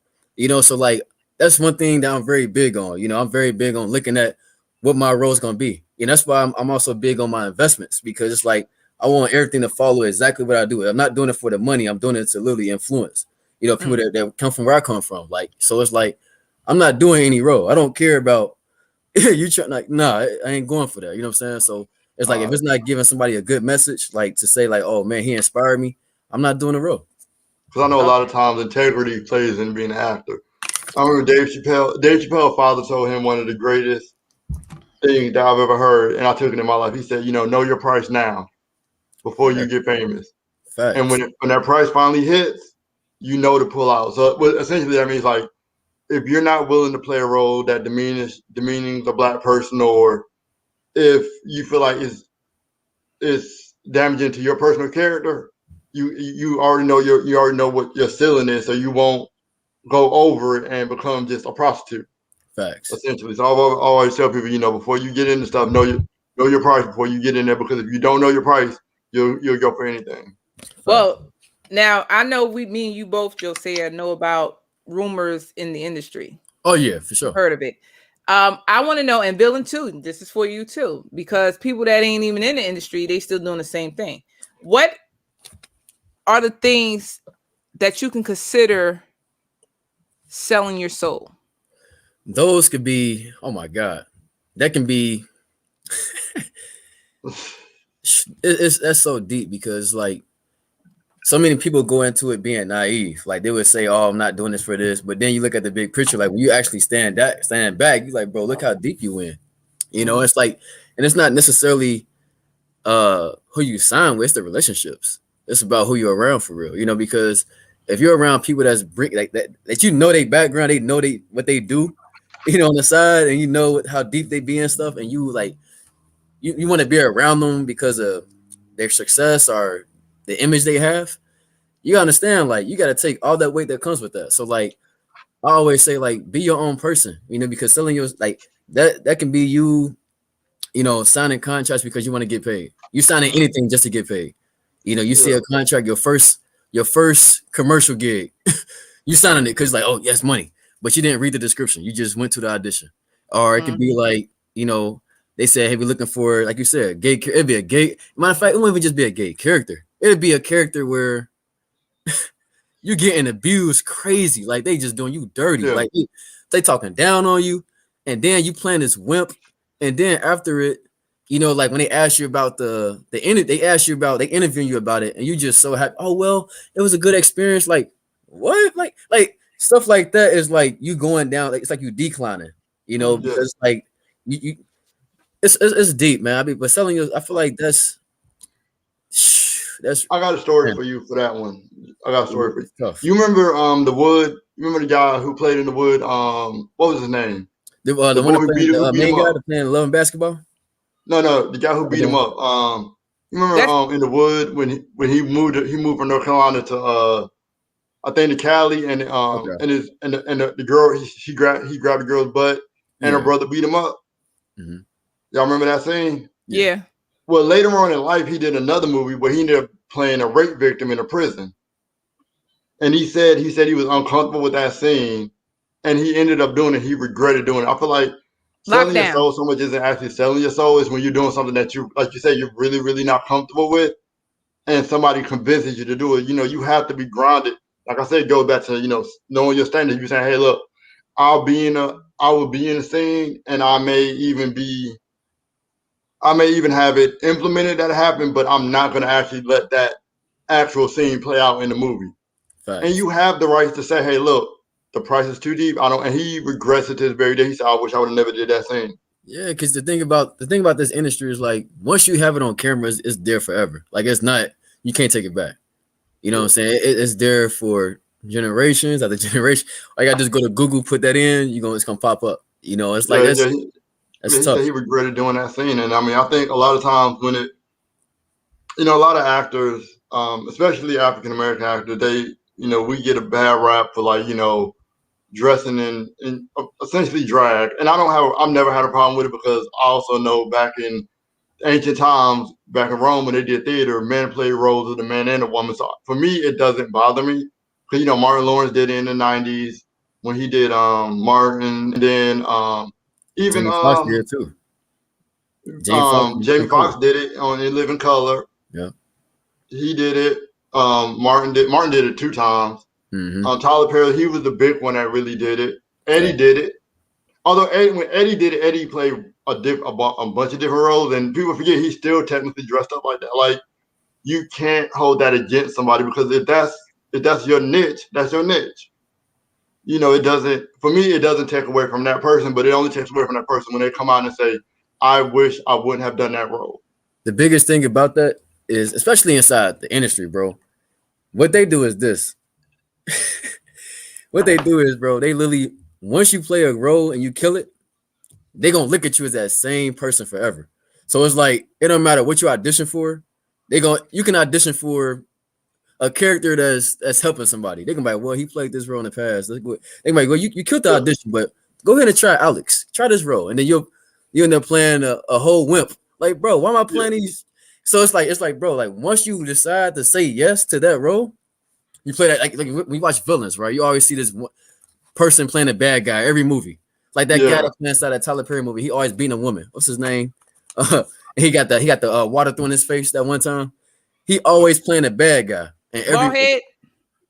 So like that's one thing that I'm very big on. I'm very big on looking at what my role is going to be. And that's why I'm also big on my investments, because it's like I want everything to follow exactly what I do. I'm not doing it for the money. I'm doing it to literally influence, people that come from where I come from. Like, so it's like I'm not doing any role. I don't care about you trying, like, nah, I ain't going for that. You know what I'm saying? So it's like if it's not giving somebody a good message, like to say like, oh man, he inspired me, I'm not doing the role. Because I know a lot of times integrity plays in being an actor. I remember Dave Chappelle's father told him one of the greatest things that I've ever heard, and I took it in my life. He said, know your price now before you get famous. Facts. And when that price finally hits, to pull out. So essentially that means like if you're not willing to play a role that demeans a black person, or if you feel like it's damaging to your personal character, you already know what your ceiling is, so you won't go over it and become just a prostitute. Facts. Essentially. So I always tell people, before you get into stuff, know your price before you get in there, because if you don't know your price, you'll go for anything. Well, now I know me and you both, Josea, know about rumors in the industry. Oh yeah, for sure. Heard of it. I want to know, and Villian too, this is for you too, because people that ain't even in the industry, they still doing the same thing. What are the things that you can consider selling your soul? Those could be, oh my God, that can be, that's so deep, because like so many people go into it being naive. Like they would say, oh, I'm not doing this for this. But then you look at the big picture, like when you actually stand back, you're like, bro, look how deep you went. You know, it's like, and it's not necessarily who you sign with, it's the relationships. It's about who you're around for real, you know, because if you're around people that's like that you know their background, they know what they do, you know, on the side, and you know how deep they be and stuff, and you like you want to be around them because of their success or the image they have. You understand, like you got to take all that weight that comes with that. So like I always say, like be your own person, you know, because selling your like that can be you, you know, signing contracts because you want to get paid. You signing anything just to get paid. You know, you see a contract, your first commercial gig, you signing it because like, oh yes, money, but you didn't read the description. You just went to the audition. Or it could be like, you know, they said, hey, we're looking for, like you said, gay. It'd be a gay. Matter of fact, it won't even just be a gay character. It'd be a character where you're getting abused crazy, like they just doing you dirty, like they talking down on you, and then you playing this wimp, and then after it, you know, like when they ask you about they interviewing you about it, and you just so happy. Oh well, it was a good experience. Like what? Like stuff like that is like you going down. Like it's like you declining, you know, because like you it's deep, man. I mean, but selling you, I feel like that's. I got a story for you for that one. I got a story for you. Tough. You remember The Wood? You remember the guy who played in The Wood? What was his name? The one who played the main guy playing Love and Basketball? No, the guy who beat him up. You remember in The Wood when he moved from North Carolina to I think to Cali, and the girl he grabbed the girl's butt and her brother beat him up. Mm-hmm. Y'all remember that scene? Yeah. Well, later on in life, he did another movie where he ended up playing a rape victim in a prison. And he said he was uncomfortable with that scene, and he ended up doing it. He regretted doing it. I feel like selling your soul so much isn't actually selling your soul. It's when you're doing something that you, like you said, you're really, really not comfortable with, and somebody convinces you to do it. You know, you have to be grounded. Like I said, it goes back to, you know, knowing your standards. You saying, hey, look, I will be in a scene, and I may even have it implemented that happen, but I'm not going to actually let that actual scene play out in the movie. Facts. And you have the right to say, hey, look, the price is too deep. And he regrets it to this very day. He said, I wish I would have never did that scene. Yeah, because the thing about this industry is like, once you have it on camera, it's there forever. Like it's not, you can't take it back. You know what I'm saying? It's there for generations after generation. I got to just go to Google, put that in, it's going to pop up. You know, it's like, that's tough. He regretted doing that scene. And I mean, I think a lot of times when a lot of actors, especially African-American actors, we get a bad rap for like, dressing in essentially drag. And I've never had a problem with it because I also know back in ancient times, back in Rome when they did theater, men played roles of the man and the woman. So for me, it doesn't bother me. Because, Martin Lawrence did it in the 90s when he did Martin, and then even Jamie Foxx did it too. Jamie Foxx did it on In Living Color. Yeah, he did it. Martin did it 2 times. Mm-hmm. Tyler Perry, he was the big one that really did it. Eddie did it. Although when Eddie did it, Eddie played a bunch of different roles, and people forget he's still technically dressed up like that. Like you can't hold that against somebody because if that's your niche, that's your niche. It doesn't take away from that person, but it only takes away from that person when they come out and say, I wish I wouldn't have done that role. The biggest thing about that is, especially inside the industry, bro, what they do is this. What they do is, bro, they literally, once you play a role and you kill it, they're going to look at you as that same person forever. So it's like, it don't matter what you audition for. You can audition for a character that's helping somebody. They can be like, well, he played this role in the past. They can be like, well, you killed the audition, but go ahead and try Alex. Try this role. And then you end up playing a whole wimp. Like, bro, why am I playing these? So it's like, bro, like once you decide to say yes to that role, you play that, like when you watch villains, right? You always see this one person playing a bad guy every movie. Like that guy that plays inside that Tyler Perry movie, he always beating a woman. What's his name? He got the water through in his face that one time. He always playing a bad guy. And head.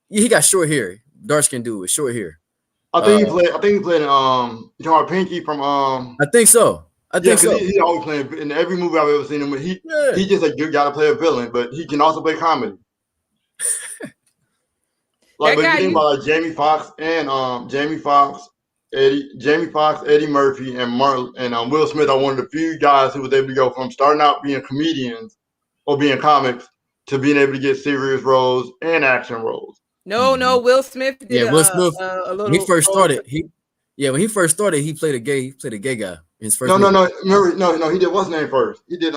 He got short hair. Dark skin dude with short hair. I think he played. You talking about Pinky from I think so. He always playing in every movie I've ever seen him. He just a good guy to play a villain, but he can also play comedy. Like, but you think about like Jamie Foxx Jamie Foxx, Eddie Murphy, and Will Smith are one of the few guys who was able to go from starting out being comedians or being comics to being able to get serious roles and action roles. No, Will Smith did Will Smith. a When he little first role. started, when he first started, he played a gay guy in his first No, movie. no. He did what's his name first? He did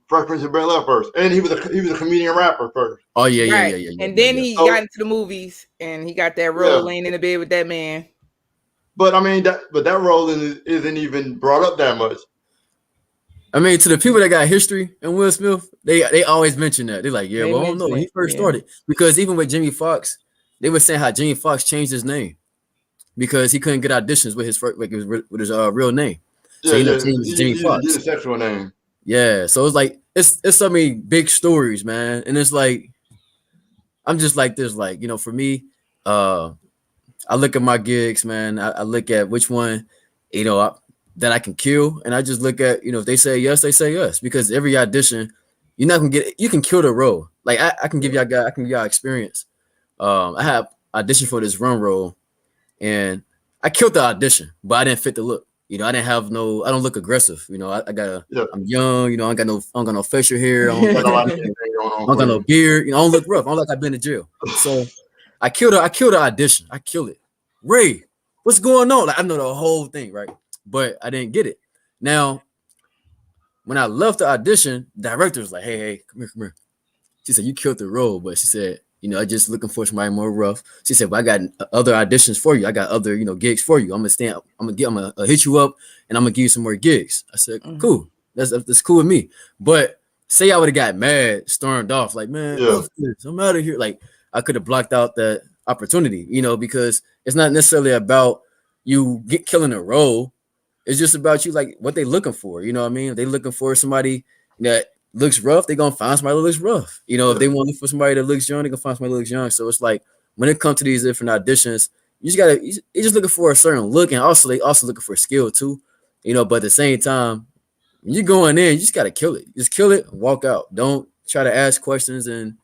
Fresh Prince of Bel-Air first, and he was a comedian rapper first. Oh Right. yeah. And then he So- got into the movies, and he got that role laying in the bed with that man. But I mean that role isn't even brought up that much. I mean, to the people that got history and Will Smith, they always mention that. They're like, yeah, They well, I don't know when he mention it, first yeah. started, because even with Jamie Foxx, they were saying how Jamie Foxx changed his name because he couldn't get auditions with his real name. So he ended up changing Jamie Foxx. His sexual name. Yeah, so it's like it's so many big stories, man, and it's like I'm just like this, like, you know, for me, I look at my gigs, man. I look at which one, you know, that I can kill, and I just look at, you know, if they say yes, they say yes, because every audition, you're not gonna you can kill the role. Like I can give y'all experience. I have auditioned for this run role, and I killed the audition, but I didn't fit the look. You know, I don't look aggressive. You know, I'm young. You know, I don't got no facial hair. I don't got no beard. You know, I don't look rough. I don't like I've been to jail. So I killed the audition. I killed it. Ray, what's going on? Like, I know the whole thing, right? But I didn't get it. Now, when I left the audition, the director was like, hey, come here. She said, you killed the role, but she said, you know, I'm just looking for somebody more rough. She said, but I got other auditions for you. I got other, you know, gigs for you. I'm gonna hit you up, and I'm gonna give you some more gigs. I said, cool. That's cool with me. But say I would have got mad, stormed off, like, man, I'm out of here. Like, I could have blocked out that opportunity, you know, because it's not necessarily about you killing a role. It's just about you, like, what they looking for. You know what I mean? If they looking for somebody that looks rough, they're gonna find somebody that looks rough. You know, if they want to look for somebody that looks young, they're gonna find somebody that looks young. So it's like when it comes to these different auditions, you're just looking for a certain look, and also they also looking for skill too. You know, but at the same time, when you're going in, you just gotta kill it. Just kill it and walk out. Don't try to ask questions and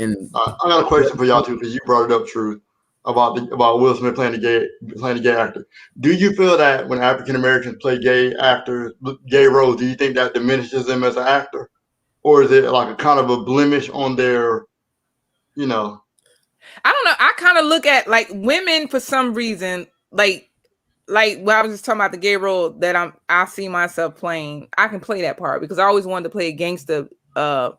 I got a question for y'all too, because you brought it up, Truth, about Will Smith playing the gay actor. Do you feel that when African Americans play gay roles, do you think that diminishes them as an actor, or is it like a kind of a blemish on their, you know? I don't know. I kind of look at like women for some reason, like when I was just talking about the gay role that I see myself playing. I can play that part because I always wanted to play a gangster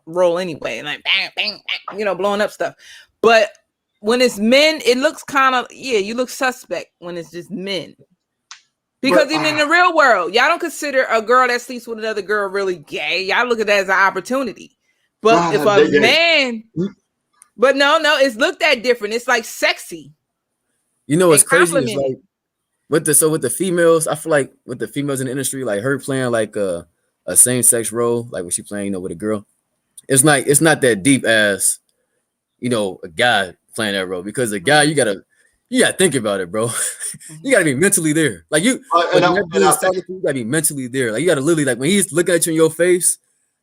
role anyway, like bang, bang, bang, you know, blowing up stuff. But when it's men, it looks kind of, you look suspect when it's just men. Because even in the real world, y'all don't consider a girl that sleeps with another girl really gay. Y'all look at that as an opportunity. But if a man, but no, it's looked at different. It's like sexy. You know what's crazy is like with the females, I feel like with the females in the industry, like her playing like a same-sex role, like when she playing, you know, with a girl, it's not that deep as, you know, a guy playing that role, because a guy, you gotta think about it, bro. You gotta be mentally there. Like you gotta be mentally there. Like you gotta literally, like when he's looking at you in your face,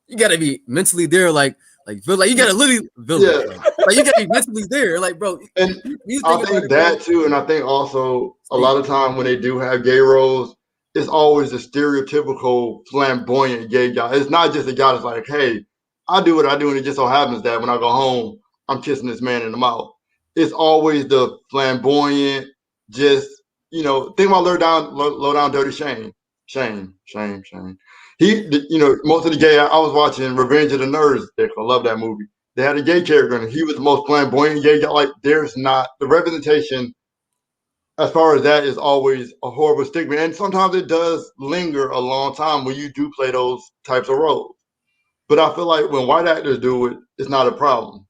you gotta be mentally there. Like you gotta literally like you gotta be mentally there. Like, bro. And I think that too, and I think also a lot of time when they do have gay roles, it's always a stereotypical flamboyant gay guy. It's not just a guy that's like, hey, I do what I do, and it just so happens that when I go home, I'm kissing this man in the mouth. It's always the flamboyant, just, you know, think about low down dirty Shane. He, you know, most of the gay, I was watching Revenge of the Nerds. I love that movie. They had a gay character, and he was the most flamboyant gay guy. Like, there's not the representation as far as that is always a horrible stigma, and sometimes it does linger a long time when you do play those types of roles. But I feel like when white actors do it, it's not a problem.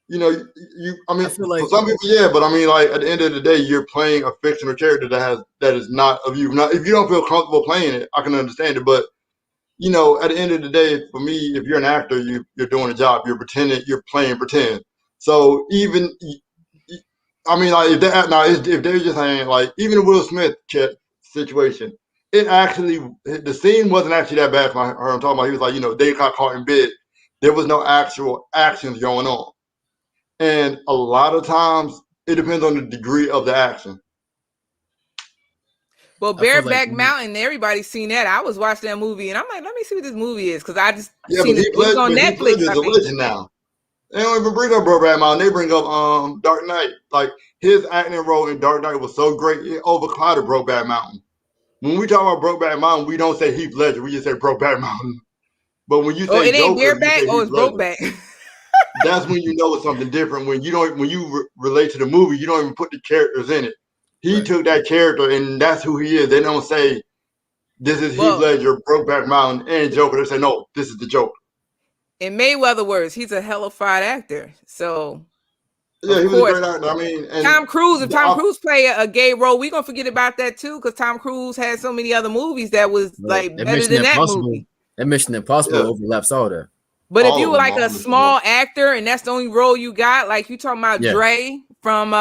You know, I mean, for some people, yeah, but I mean, like at the end of the day, you're playing a fictional character that is not of you. Now, if you don't feel comfortable playing it, I can understand it. But you know, at the end of the day, for me, if you're an actor, you're doing a job. You're pretending. You're playing pretend. So even, I mean, like if they're just saying like even the Will Smith situation, the scene wasn't actually that bad for her. I'm talking about he was like, you know, they got caught in bed. There was no actual actions going on. And a lot of times it depends on the degree of the action. Well, I feel like Bareback Mountain, everybody's seen that. I was watching that movie, and I'm like, let me see what this movie is, because I just Yeah, seen it. It was on Heath Netflix, Ledger's I a think. legend now. They don't even bring up Brokeback Mountain. They bring up Dark Knight. Like his acting role in Dark Knight was so great it overclouded Brokeback Mountain. When we talk about Brokeback Mountain, we don't say Heath Ledger. We just say Brokeback Mountain. But when you Oh, say it ain't Joker, you Bareback. say Oh, Heath it's Ledger. Brokeback. That's when you know it's something different. When you relate to the movie, you don't even put the characters in it. He took that character, and that's who he is. They don't say this is Heath Ledger, Brokeback Mountain, and Joker. They say no, this is the Joker. In Mayweather words, he's a hellified actor. So Yeah, of he was a course, great actor. I mean, and Tom Cruise. If Tom Cruise play a gay role, we gonna forget about that too, because Tom Cruise had so many other movies that was like better than that movie. That Mission Impossible overlaps all that. But if you were like a small actor and that's the only role you got, like you talking about Dre from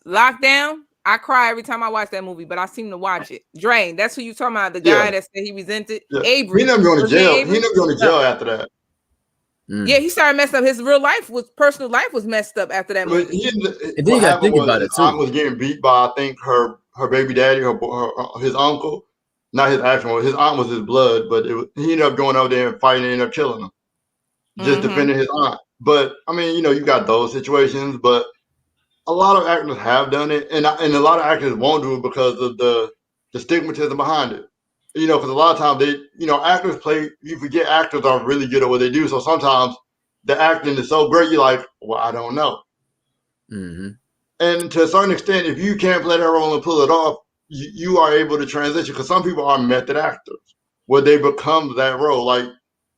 Lockdown, I cry every time I watch that movie, but I seem to watch it. Dre, that's who you talking about, the guy that said he resented. Avery. He never going to jail. He never going to jail after that. Yeah, he started messing up. His personal life was messed up after that movie. And then you got to think about it too. His aunt was getting beat by, I think, her baby daddy, his uncle. Not his actual one. His aunt was his blood, but he ended up going over there and fighting and ended up killing him. Just defending his aunt. But, I mean, you got those situations, but a lot of actors have done it, and a lot of actors won't do it because of the stigmatism behind it. Because a lot of times actors you forget actors are really good at what they do. So sometimes the acting is so great, you're like, well, I don't know. Mm-hmm. And to a certain extent, if you can't play that role and pull it off, you are able to transition, because some people are method actors where they become that role. Like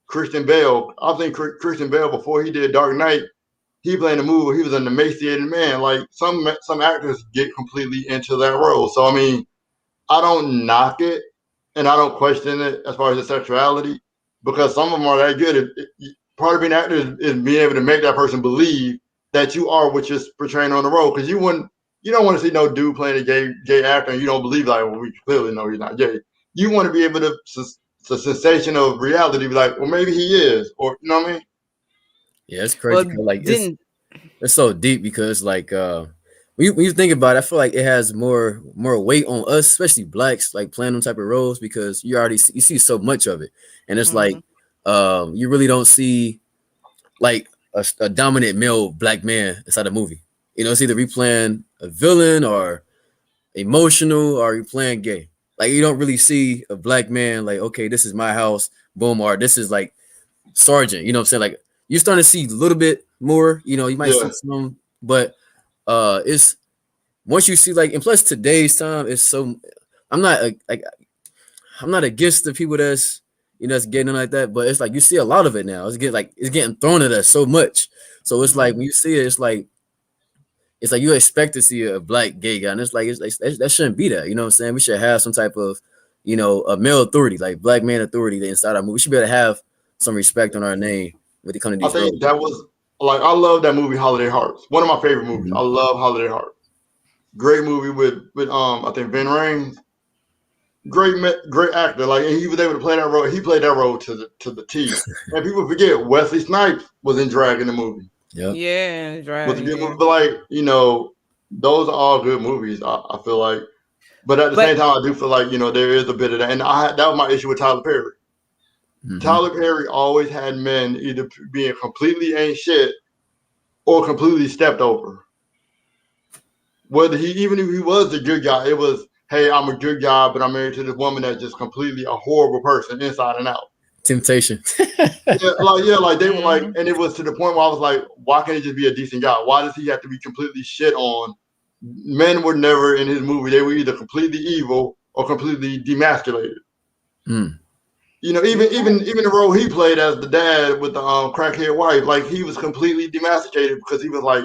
Christian Bale, I think Christian Bale, before he did Dark Knight, he played a movie where he was an emaciated man. Like some actors get completely into that role. So, I mean, I don't knock it. And I don't question it as far as the sexuality, because some of them are that good. Part of being an actor is being able to make that person believe that you are what you're portraying on the role. Because you don't want to see no dude playing a gay actor and you don't believe, like, well, we clearly know he's not gay. You want to be able to, the sensation of reality, be like, well, maybe he is, or you know what I mean? Yeah, it's crazy. It's so deep, because like when you think about it, I feel like it has more weight on us, especially blacks, like playing them type of roles, because you see so much of it, and it's like you really don't see like a dominant male black man inside a movie. It's either we playing a villain or emotional, or you playing gay. Like you don't really see a black man like, okay, this is my house, boom, or this is like Sergeant. You know what I'm saying? Like you're starting to see a little bit more. You might see some, but it's once you see like, and plus today's time is so. I'm not against the people that's that's getting like that, but it's like you see a lot of it now. It's getting thrown at us so much. So it's like when you see it, it's like you expect to see a black gay guy, and it's like that shouldn't be that. You know what I'm saying? We should have some type of a male authority, like black man authority inside our movie. We should be able to have some respect on our name when they come to these roles. That was like, I love that movie Holiday Hearts. One of my favorite movies. I love Holiday Hearts. Great movie with I think Vin Rames. Great actor. Like, and he was able to play that role. He played that role to the T. And people forget Wesley Snipes was in Drag in the movie. Yeah, Drag was a good movie. But like, those are all good movies. I feel like, but at the same time, I do feel like there is a bit of that, and that was my issue with Tyler Perry. Tyler Perry always had men either being completely ain't shit or completely stepped over. Whether even if he was a good guy, it was, hey, I'm a good guy, but I'm married to this woman that's just completely a horrible person inside and out. Temptation. Like they were like, and it was to the point where I was like, why can't he just be a decent guy? Why does he have to be completely shit on? Men were never in his movie. They were either completely evil or completely demasculated. Even the role he played as the dad with the crackhead wife, like he was completely demasculated because he was like,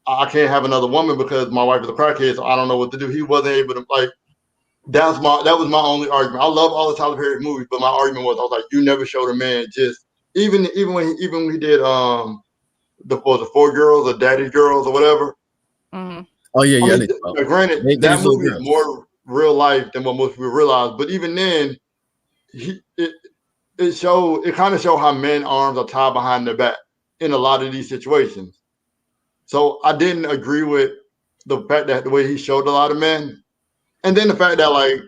I can't have another woman because my wife is a crackhead, so I don't know what to do. He wasn't able to, like, that was my only argument. I love all the Tyler Perry movies, but my argument was, I was like, you never showed a man just even when he did the Four Girls or Daddy's Girls or whatever. Oh yeah, I mean, granted, that movie is more real life than what most people realize, but even then, it kind of showed how men's arms are tied behind their back in a lot of these situations. So I didn't agree with the fact that the way he showed a lot of men, and then the fact that, like,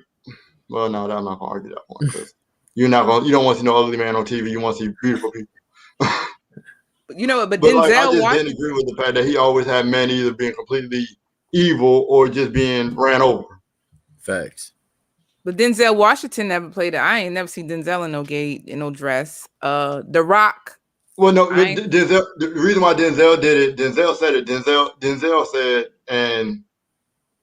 Well, no, I'm not gonna argue that one because you don't want to see no ugly man on TV. You want to see beautiful people. You know, but But like, I Denzel just Washington. didn't agree with the fact that he always had men either being completely evil or just being ran over. Facts. But Denzel Washington never played it. I ain't never seen Denzel in no dress. The Rock. Well, no, I ain't- Denzel. The reason why Denzel did it, Denzel said it. Denzel said, and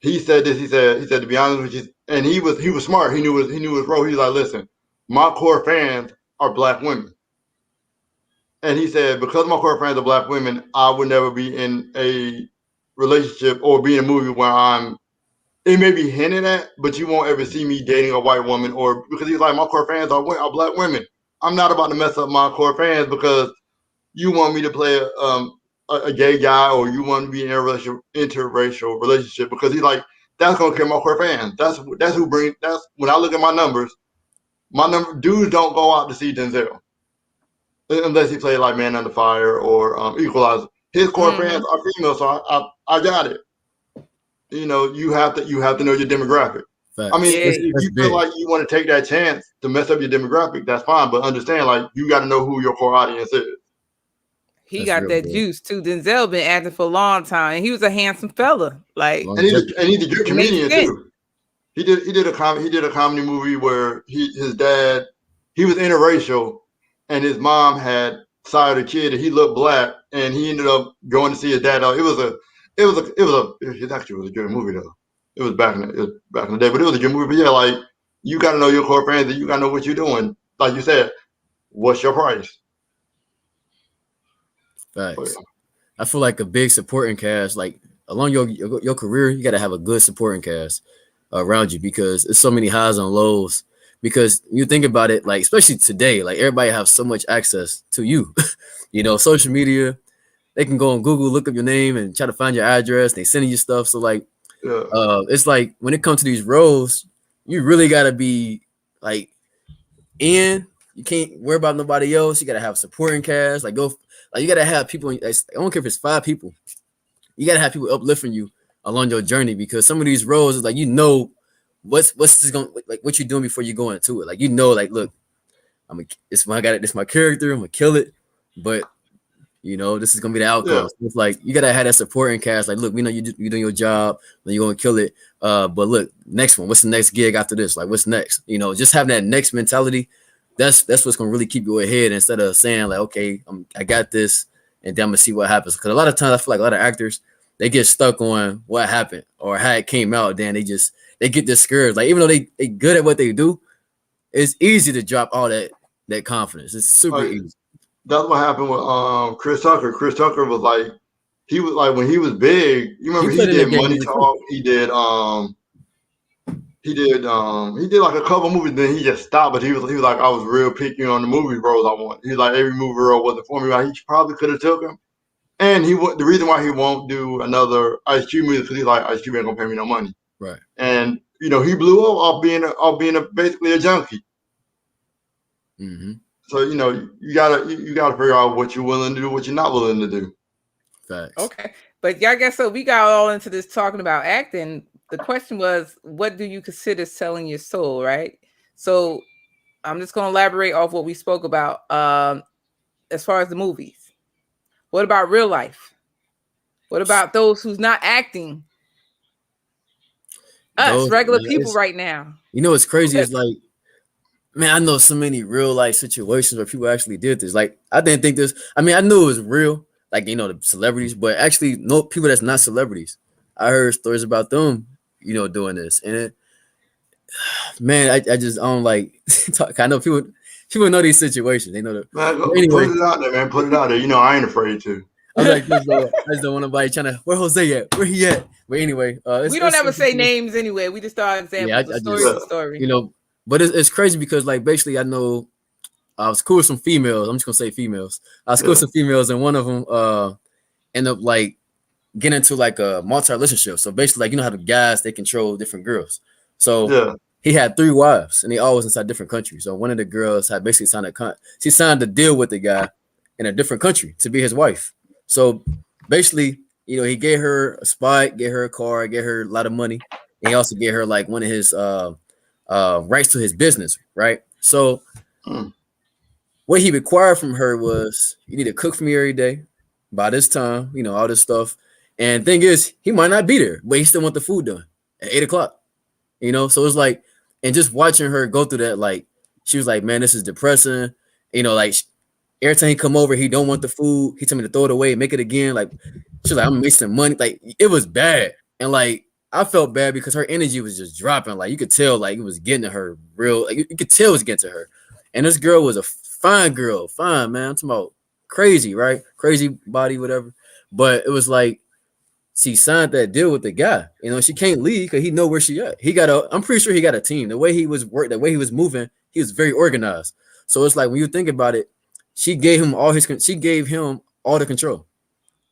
he said this. He said to be honest with you, and he was smart. He knew his role. He's like, listen, my core fans are black women. And he said, because my core fans are black women, I would never be in a relationship or be in a movie where it may be hinted at, but you won't ever see me dating a white woman, or because he's like, my core fans are black women. I'm not about to mess up my core fans because you want me to play a gay guy, or you want to be in a interracial relationship, because he's like, that's gonna kill my core fans. That's when I look at my numbers, dudes don't go out to see Denzel unless he played like Man Under Fire or Equalizer. His core fans are female, so I got it. You know, you have to know your demographic. Facts. I mean, Yeah. if you feel like you want to take that chance to mess up your demographic, that's fine. But understand, like, you got to know who your core audience is. He That's got real, that bro. juice too. Denzel been acting for a long time, and he was a handsome fella. Like, Long- And he's a good comedian Makes sense. too. He did a comedy movie where his dad, he was interracial, and his mom had sired a kid, and he looked black, and he ended up going to see his dad. It actually was a good movie though. It was back in the day, but it was a good movie. But yeah, like, you got to know your core fans, and you got to know what you're doing. Like you said, what's your price? Facts. I feel like a big supporting cast, like along your career, you got to have a good supporting cast around you, because it's so many highs and lows. Because you think about it, like especially today, like everybody have so much access to you. You know, social media, they can go on Google, look up your name, and try to find your address. They sending you stuff. So like, it's like when it comes to these roles, you really got to be like in. You can't worry about nobody else. You got to have supporting cast. Like you got to have people. I don't care if it's 5 people. You got to have people uplifting you along your journey, because some of these roles is like, you know, what's this going, like what you're doing before you go into it. Like, you know, like, look, this my character. I'm gonna kill it, but you know, this is gonna be the outcome. Yeah. So it's like you gotta have that supporting cast. Like, look, we know you're doing your job, then you're gonna kill it. But look, next one. What's the next gig after this? Like, what's next? You know, just having that next mentality. That's what's gonna really keep you ahead, instead of saying like, okay, I got this, and then I'm gonna see what happens. Because a lot of times I feel like a lot of actors, they get stuck on what happened or how it came out. Then they get discouraged. Like, even though they good at what they do, it's easy to drop all that confidence. It's super easy. That's what happened with Chris Tucker. Chris Tucker was like, when he was big. You remember he did Money Talk. He did like a couple movies. Then he just stopped. But he was like, I was real picky on the movie roles I want. He's like, every movie role wasn't for me. Like, he probably could have took him. And the reason why he won't do another Ice Cube movie is because he's like, Ice Cube ain't gonna pay me no money. Right. And you know, he blew up off being basically a junkie. Mm-hmm. So, you know, you gotta figure out what you're willing to do, what you're not willing to do. Facts. okay, but yeah, I guess so. We got all into this talking about acting. The question was, what do you consider selling your soul, right? So I'm just going to elaborate off what we spoke about as far as the movies. What about real life? What about those who's not acting? Us, regular people right now. You know what's crazy is like, man, I know so many real life situations where people actually did this. Like, I didn't think this. I mean, I knew it was real, like, you know, the celebrities, but actually, no people that's not celebrities. I heard stories about them, you know, doing this, and man, I just don't like talk. I know people know these situations. They know that. Man, Anyway, put it out there, man. Put it out there. You know, I ain't afraid to. I was like, I just don't want nobody trying to, where Jose at? Where he at? But anyway, we don't ever say names anyway. We just start examples. Yeah, the story's a story. You know, but it's crazy because, like, basically, I know I was cool with some females. I'm just gonna say females. I was cool with some females, and one of them ended up like getting into like a multi-relationship. So basically, like, you know how the guys, they control different girls. So he had 3 wives, and they all was inside different countries. So one of the girls had basically signed a deal with the guy in a different country to be his wife. So basically, you know, he gave her a spot, gave her a car, gave her a lot of money, and he also gave her like one of his rights to his business, right? So Mm. what he required from her was you need to cook for me every day by this time, all this stuff. And thing is, he might not be there, but he still want the food done at 8 o'clock. So it's like, and just watching her go through that, like she was like, man, this is depressing. Like every time he come over, he don't want the food. He told me to throw it away, make it again. Like she's like, I'm wasting money. Like it was bad, and like I felt bad because her energy was just dropping. Like you could tell, like it was getting to her real. Like you could tell it was getting to her. And this girl was a fine girl, fine man. I'm talking about crazy, right? Crazy body, whatever. But it was like she signed that deal with the guy. She can't leave because he know where she at. I'm pretty sure he got a team. The way he was the way he was moving, he was very organized. So it's like when you think about it, she gave him all the control.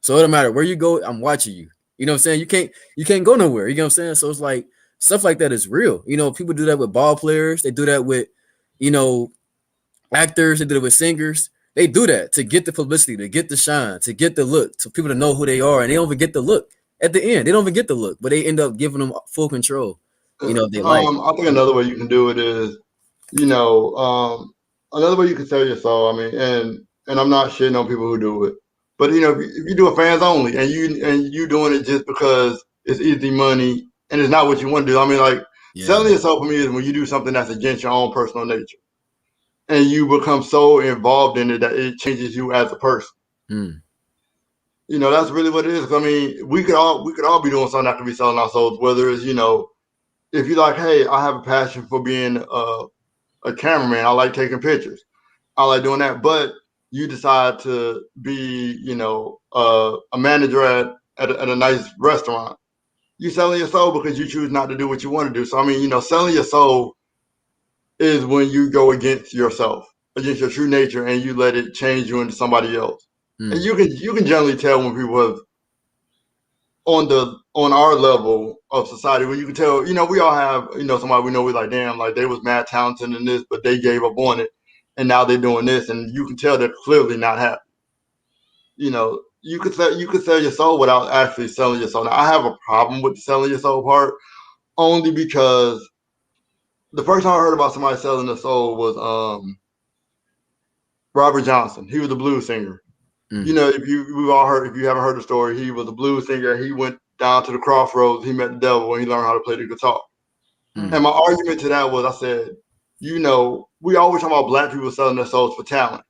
So it don't matter where you go, I'm watching you. You know what I'm saying? You can't go nowhere. You know what I'm saying? So it's like stuff like that is real. People do that with ball players. They do that with, actors. They do it with singers. They do that to get the publicity, to get the shine, to get the look, to people to know who they are. And they don't even get the look at the end. They don't even get the look, but they end up giving them full control. They like. I think another way you can do it is, another way you can sell your soul. I mean, and I'm not shitting on people who do it, but if you do a fans only and you doing it just because it's easy money and it's not what you want to do. I mean, like selling your soul for me is when you do something that's against your own personal nature. And you become so involved in it that it changes you as a person. Mm. That's really what it is. I mean, we could all be doing something that could be selling our souls. Whether it's if you're like, hey, I have a passion for being a cameraman. I like taking pictures. I like doing that. But you decide to be, a manager at a nice restaurant. You're selling your soul because you choose not to do what you want to do. So I mean, selling your soul is when you go against yourself, against your true nature, and you let it change you into somebody else. And you can generally tell when people have on our level of society, where you can tell, we all have, somebody we know, we're like, damn, like they was mad talented in this, but they gave up on it, and now they're doing this, and you can tell they're clearly not happy. You could sell your soul without actually selling your soul. Now, I have a problem with the selling your soul part, only because the first time I heard about somebody selling their soul was Robert Johnson. He was a blues singer. Mm. If you haven't heard the story, he was a blues singer. He went down to the crossroads. He met the devil, and he learned how to play the guitar. Mm. And my argument to that was, I said, we always talk about black people selling their souls for talent.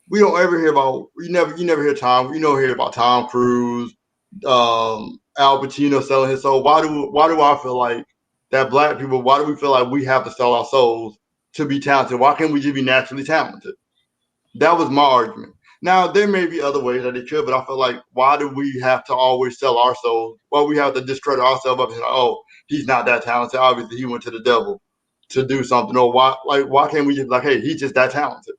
We don't ever hear about you never hear hear about Tom Cruise, Al Pacino selling his soul. Why do I feel like that black people, why do we feel like we have to sell our souls to be talented? Why can't we just be naturally talented? That was my argument. Now, there may be other ways that it could, but I feel like, why do we have to always sell our souls? Well, we have to discredit ourselves up and say, oh, he's not that talented. Obviously, he went to the devil to do something. Or why can't we just be like, hey, he's just that talented?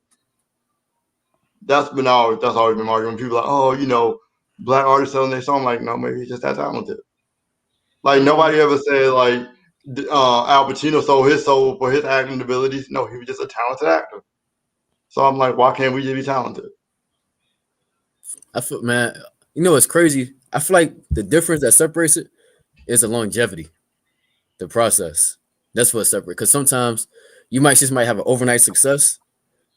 That's always been my argument. People are like, oh, black artists selling their song. I'm like, no, maybe he's just that talented. Like, nobody ever said, like, Al Pacino sold his soul for his acting abilities. No, he was just a talented actor. So I'm like, why can't we just be talented? I feel, man, it's crazy. I feel like the difference that separates it is the longevity, the process. That's what separates. Because sometimes you might have an overnight success,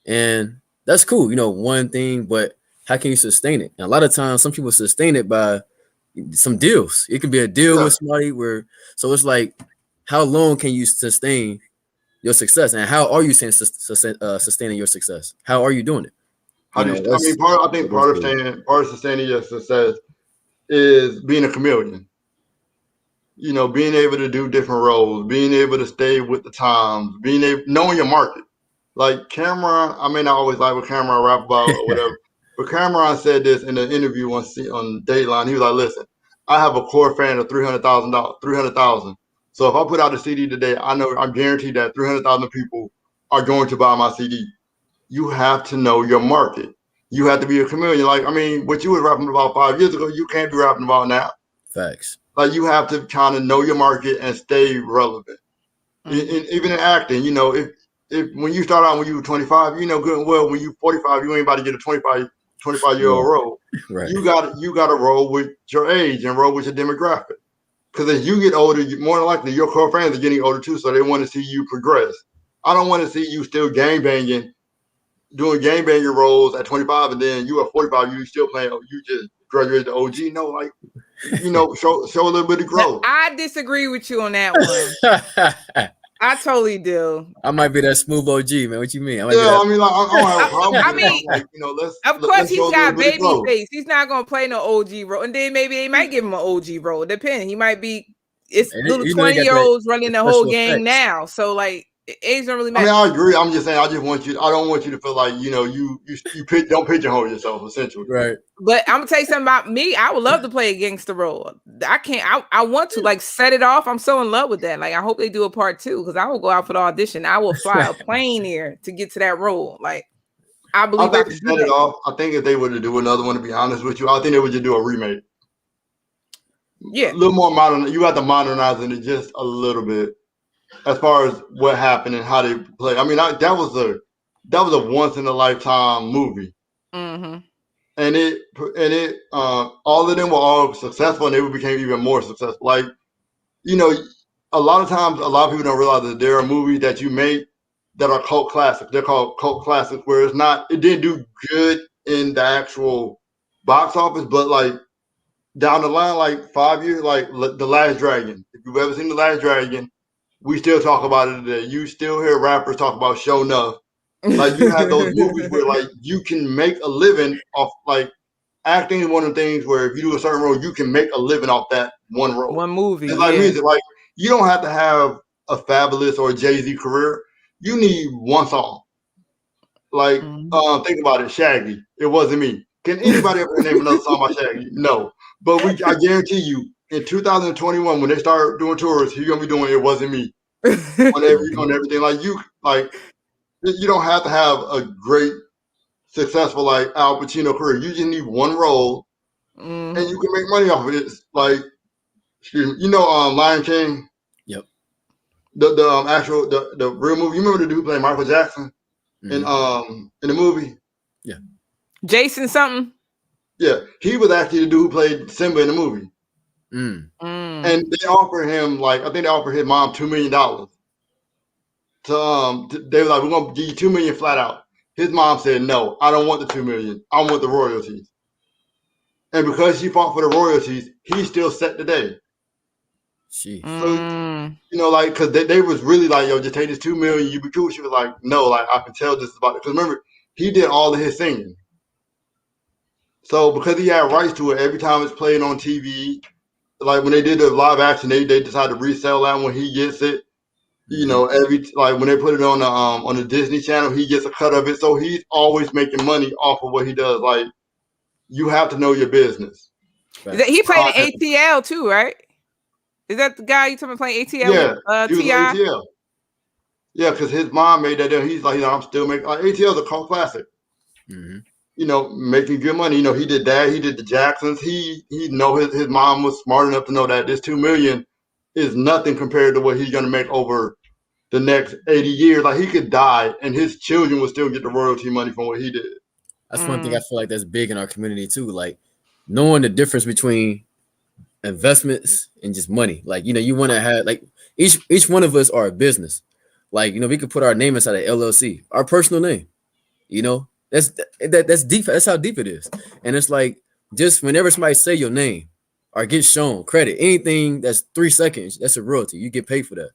and that's cool, one thing, but how can you sustain it? And a lot of times, some people sustain it by some deals. It could be a deal with somebody so it's like, how long can you sustain your success, and how are you sustaining your success? How are you doing it? I think part of sustaining your success is being a chameleon. Being able to do different roles, being able to stay with the times, knowing your market. Like Cameron, I may not always like what Cameron rap about or whatever, but Cameron said this in an interview on Dateline. He was like, listen, I have a core fan of 300,000. So if I put out a CD today, I'm guaranteed that 300,000 people are going to buy my CD. You have to know your market. You have to be a chameleon. Like, what you was rapping about 5 years ago, you can't be rapping about now. Facts. Like, you have to kind of know your market and stay relevant. Even in acting, if when you start out when you were 25, you know good and well when you 45, you ain't about to get a 25-year-old role. Right. You got to roll with your age and roll with your demographic. Because as you get older, more than likely your core fans are getting older too, so they want to see you progress. I don't want to see you still gangbanging, doing gangbanging roles at 25, and then you at 45, you still playing. You just graduated to OG. No, like show a little bit of growth. I disagree with you on that one. I totally do. I might be that smooth OG, man. What you mean? I mean, like I don't have a problem. I with mean, it. Like of course let's he's got baby growth. face. He's not gonna play no OG role, and then maybe they might give him an OG role. Depending, he might be. It's little 20-year-olds running the whole gang now, so like age don't really matter. I mean, I agree. I'm just saying. I don't want you to feel like you don't pigeonhole yourself essentially. Right. But I'm gonna tell you something about me. I would love to play a gangster role. I can't. I want to like set it off. I'm so in love with that. Like I hope they do a part 2 because I will go out for the audition. I will fly a plane here to get to that role. Like I believe I could set it off. I think if they were to do another one, to be honest with you, I think they would just do a remake. Yeah, a little more modern. You have to modernize it just a little bit as far as what happened and how they play. I mean, that was a once in a lifetime movie. Mm-hmm. And all of them were all successful, and they became even more successful. Like, a lot of times, a lot of people don't realize that there are movies that you make that are cult classics. They're called cult classics, where it didn't do good in the actual box office, but like down the line, like 5 years, like The Last Dragon. If you've ever seen The Last Dragon, we still talk about it today. You still hear rappers talk about Show Enough. Like you have those movies where like you can make a living off, like acting is one of the things where if you do a certain role, you can make a living off that one role. One movie. It's like music. Like you don't have to have a Fabulous or a Jay-Z career. You need one song. Like think about it, Shaggy. It wasn't me. Can anybody ever name another song by Shaggy? No. But I guarantee you, in 2021, when they start doing tours, you're gonna be doing It Wasn't Me on everything. You don't have to have a great, successful like Al Pacino career. You just need one role, and you can make money off of it. Like, Lion King. Yep. The real movie. You remember the dude who played Michael Jackson in the movie? Yeah. Jason something. Yeah, he was actually the dude who played Simba in the movie. And they offered him I think they offered his mom $2 million. They were like, we're gonna give you $2 million flat out. His mom said, no, I don't want the $2 million. I want the royalties. And because she fought for the royalties, he's still set today. Jeez. So, because they was really like, yo, just take this $2 million, you be cool. She was like, no, like I can tell this is about it. Because remember, he did all of his singing. So because he had rights to it, every time it's played on TV, like when they did the live action, they decided to resell that when he gets it. When they put it on the Disney Channel, he gets a cut of it. So he's always making money off of what he does. Like, you have to know your business. He played in ATL too, right? Is that the guy you talking about playing ATL? Yeah, he was ATL. Yeah, because his mom made that deal. He's like, I'm still making ATL's a cult classic. Mm-hmm. Making good money. He did that. He did the Jacksons. He know his mom was smart enough to know that this $2 million is nothing compared to what he's going to make over the next 80 years. Like he could die and his children would still get the royalty money from what he did. That's one thing I feel like that's big in our community too. Like knowing the difference between investments and just money. Like, you want to have like each one of us are a business. Like, we could put our name inside an LLC, our personal name, That's deep. That's how deep it is. And it's like, just whenever somebody say your name or get shown credit, anything that's 3 seconds, that's a royalty. You get paid for that.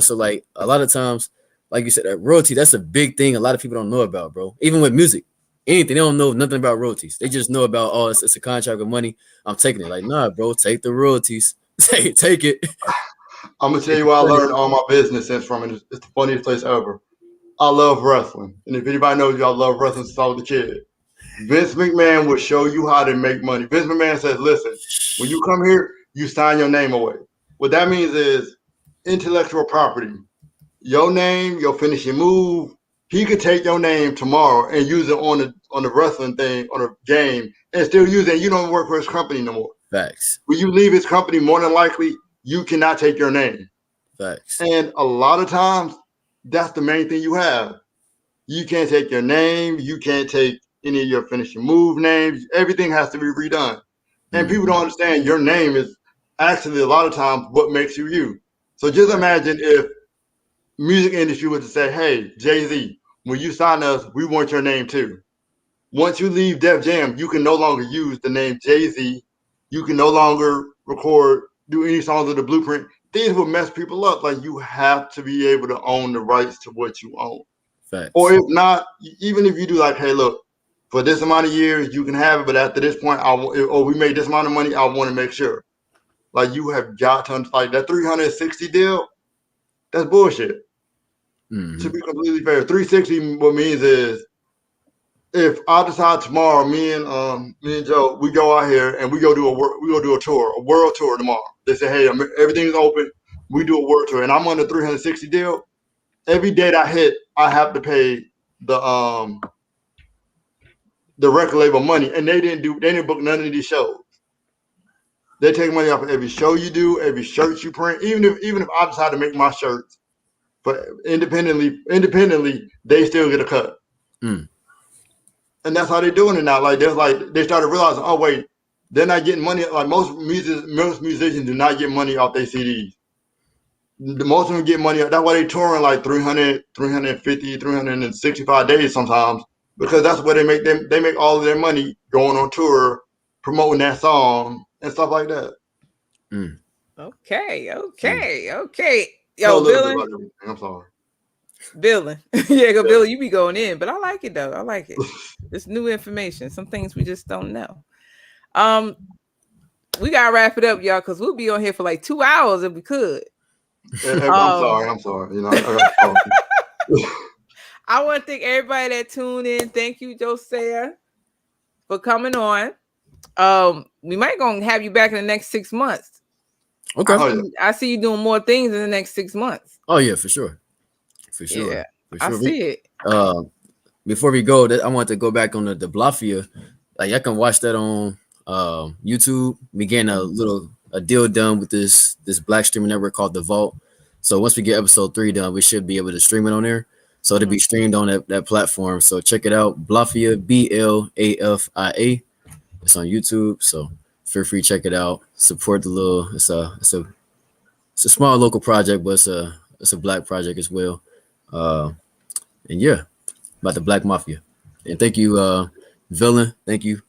So like a lot of times, like you said, that royalty, that's a big thing a lot of people don't know about, bro. Even with music, anything, they don't know nothing about royalties. They just know about, it's a contract with money. I'm taking it. Like, nah, bro, take the royalties. Take it. I'm gonna tell you where I learned all my business sense from, and it's the funniest place ever. I love wrestling. And if anybody knows you, I love wrestling since I was a kid. Vince McMahon will show you how to make money. Vince McMahon says, listen, when you come here, you sign your name away. What that means is intellectual property. Your name, your finishing move, he could take your name tomorrow and use it on the wrestling thing, on a game, and still use it. You don't work for his company no more. Facts. When you leave his company, more than likely, you cannot take your name. Facts. And a lot of times, that's the main thing you have. You can't take your name. You can't take any of your finishing move names. Everything has to be redone. And people don't understand your name is actually a lot of times what makes you you. So just imagine if music industry was to say, hey, Jay-Z, when you sign us, we want your name too. Once you leave Def Jam, you can no longer use the name Jay-Z. You can no longer do any songs of the Blueprint. These will mess people up. Like, you have to be able to own the rights to what you own. Facts. Or if not, even if you do like, hey, look, for this amount of years, you can have it, but after this point, we made this amount of money, I want to make sure. Like, you have got to, like, that 360 deal, that's bullshit. Mm-hmm. To be completely fair, 360 what means is if I decide tomorrow, me and Joe, we go out here and we go do a world tour tomorrow. They say, hey, everything's open. We do a world tour, and I'm on the 360 deal. Every date I hit, I have to pay the record label money, and they didn't book none of these shows. They take money off of every show you do, every shirt you print. Even if I decide to make my shirts, but independently, they still get a cut. Mm. And that's how they're doing it now. Like they started realizing, oh wait, they're not getting money. Like most musicians do not get money off their CDs. Most of them get money. That's why they touring like 300, 350, 365 days sometimes, because that's where they make all of their money going on tour, promoting that song and stuff like that. Mm. Okay. Yo, Villian. I'm sorry. Villian. Yeah, Villian, you be going in, but I like it though. I like it. It's new information. Some things we just don't know. We gotta wrap it up, y'all, because we'll be on here for like 2 hours if we could. I'm sorry. You know, I want to thank everybody that tuned in. Thank you, Josea, for coming on. We might gonna have you back in the next 6 months. Okay. I see you doing more things in the next 6 months. Oh yeah, for sure. Yeah, I see it. Before we go, I want to go back on the Blafia. Like, I can watch that on YouTube. We getting a deal done with this black streaming network called The Vault. So once we get episode 3 done, we should be able to stream it on there. So it'll be streamed on that platform. So check it out. Blafia, Blafia. It's on YouTube. So feel free to check it out. Support it's a small local project, but it's a black project as well. And yeah, about the Black Mafia. And thank you, Villian. Thank you.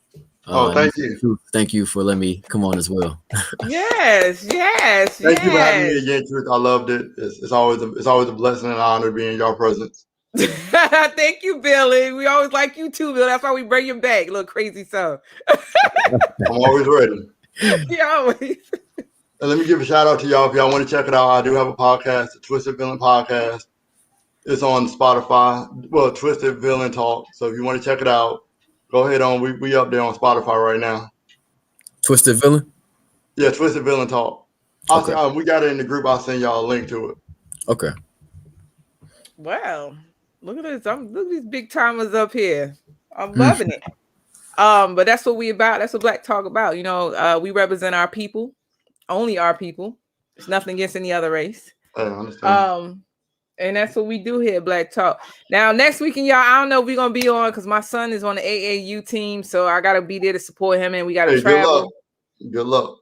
Thank you. Thank you for letting me come on as well. Yes. Thank you for having me again, Truth. I loved it. It's always a blessing and an honor to be in your presence. Thank you, Billy. We always like you too, Bill. That's why we bring you back. Little crazy son. I'm always ready. You always. And let me give a shout out to y'all if y'all want to check it out. I do have a podcast, the Twisted Villain Podcast. It's on Spotify. Well, Twisted Villain Talk. So if you want to check it out, go ahead on. We up there on Spotify right now. Twisted Villain? Yeah, Twisted Villain Talk. Okay. We got it in the group. I'll send y'all a link to it. Okay. Wow. Look at this. Look at these big timers up here. I'm loving it. But that's what we about. That's what Black Talk about. You know, we represent our people. Only our people. There's nothing against any other race. I understand. And that's what we do here at Black Talk. Now, next weekend, y'all, I don't know if we're going to be on because my son is on the AAU team. So I got to be there to support him and we got to travel. Good luck.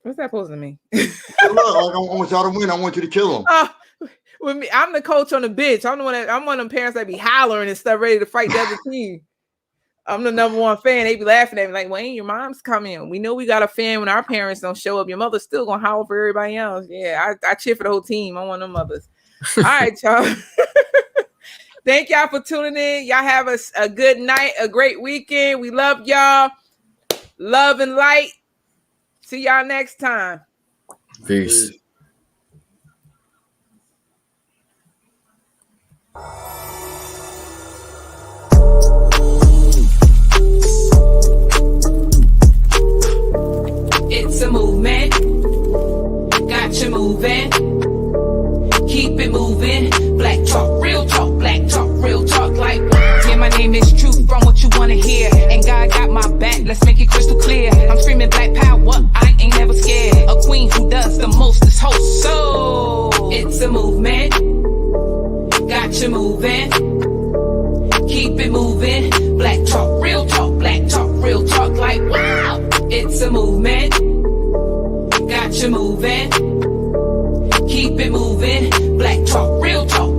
What's that supposed to mean? Good luck. Like, I want y'all to win. I want you to kill them. With me, I'm the coach on the bench. I'm one of them parents that be hollering and stuff, ready to fight the other team. I'm the number one fan. They be laughing at me like, Wayne, your mom's coming. We know we got a fan when our parents don't show up. Your mother's still gonna howl for everybody else. Yeah, I cheer for the whole team. I'm one of them mothers. All right, y'all. Thank y'all for tuning in. Y'all have a good night, a great weekend. We love y'all. Love and light. See y'all next time. Peace. It's a movement. Got you moving. Keep it moving. Black talk, real talk. Black talk, real talk. Like, yeah, my name is Truth. From what you wanna hear. And God got my back. Let's make it crystal clear. I'm screaming black power. I ain't never scared. A queen who does the most is host. So it's a movement. Got you moving. Keep it moving. Black talk, real talk. Black talk, real talk. Like, wow. It's a movement. got you moving. Keep it moving. Black talk, real talk.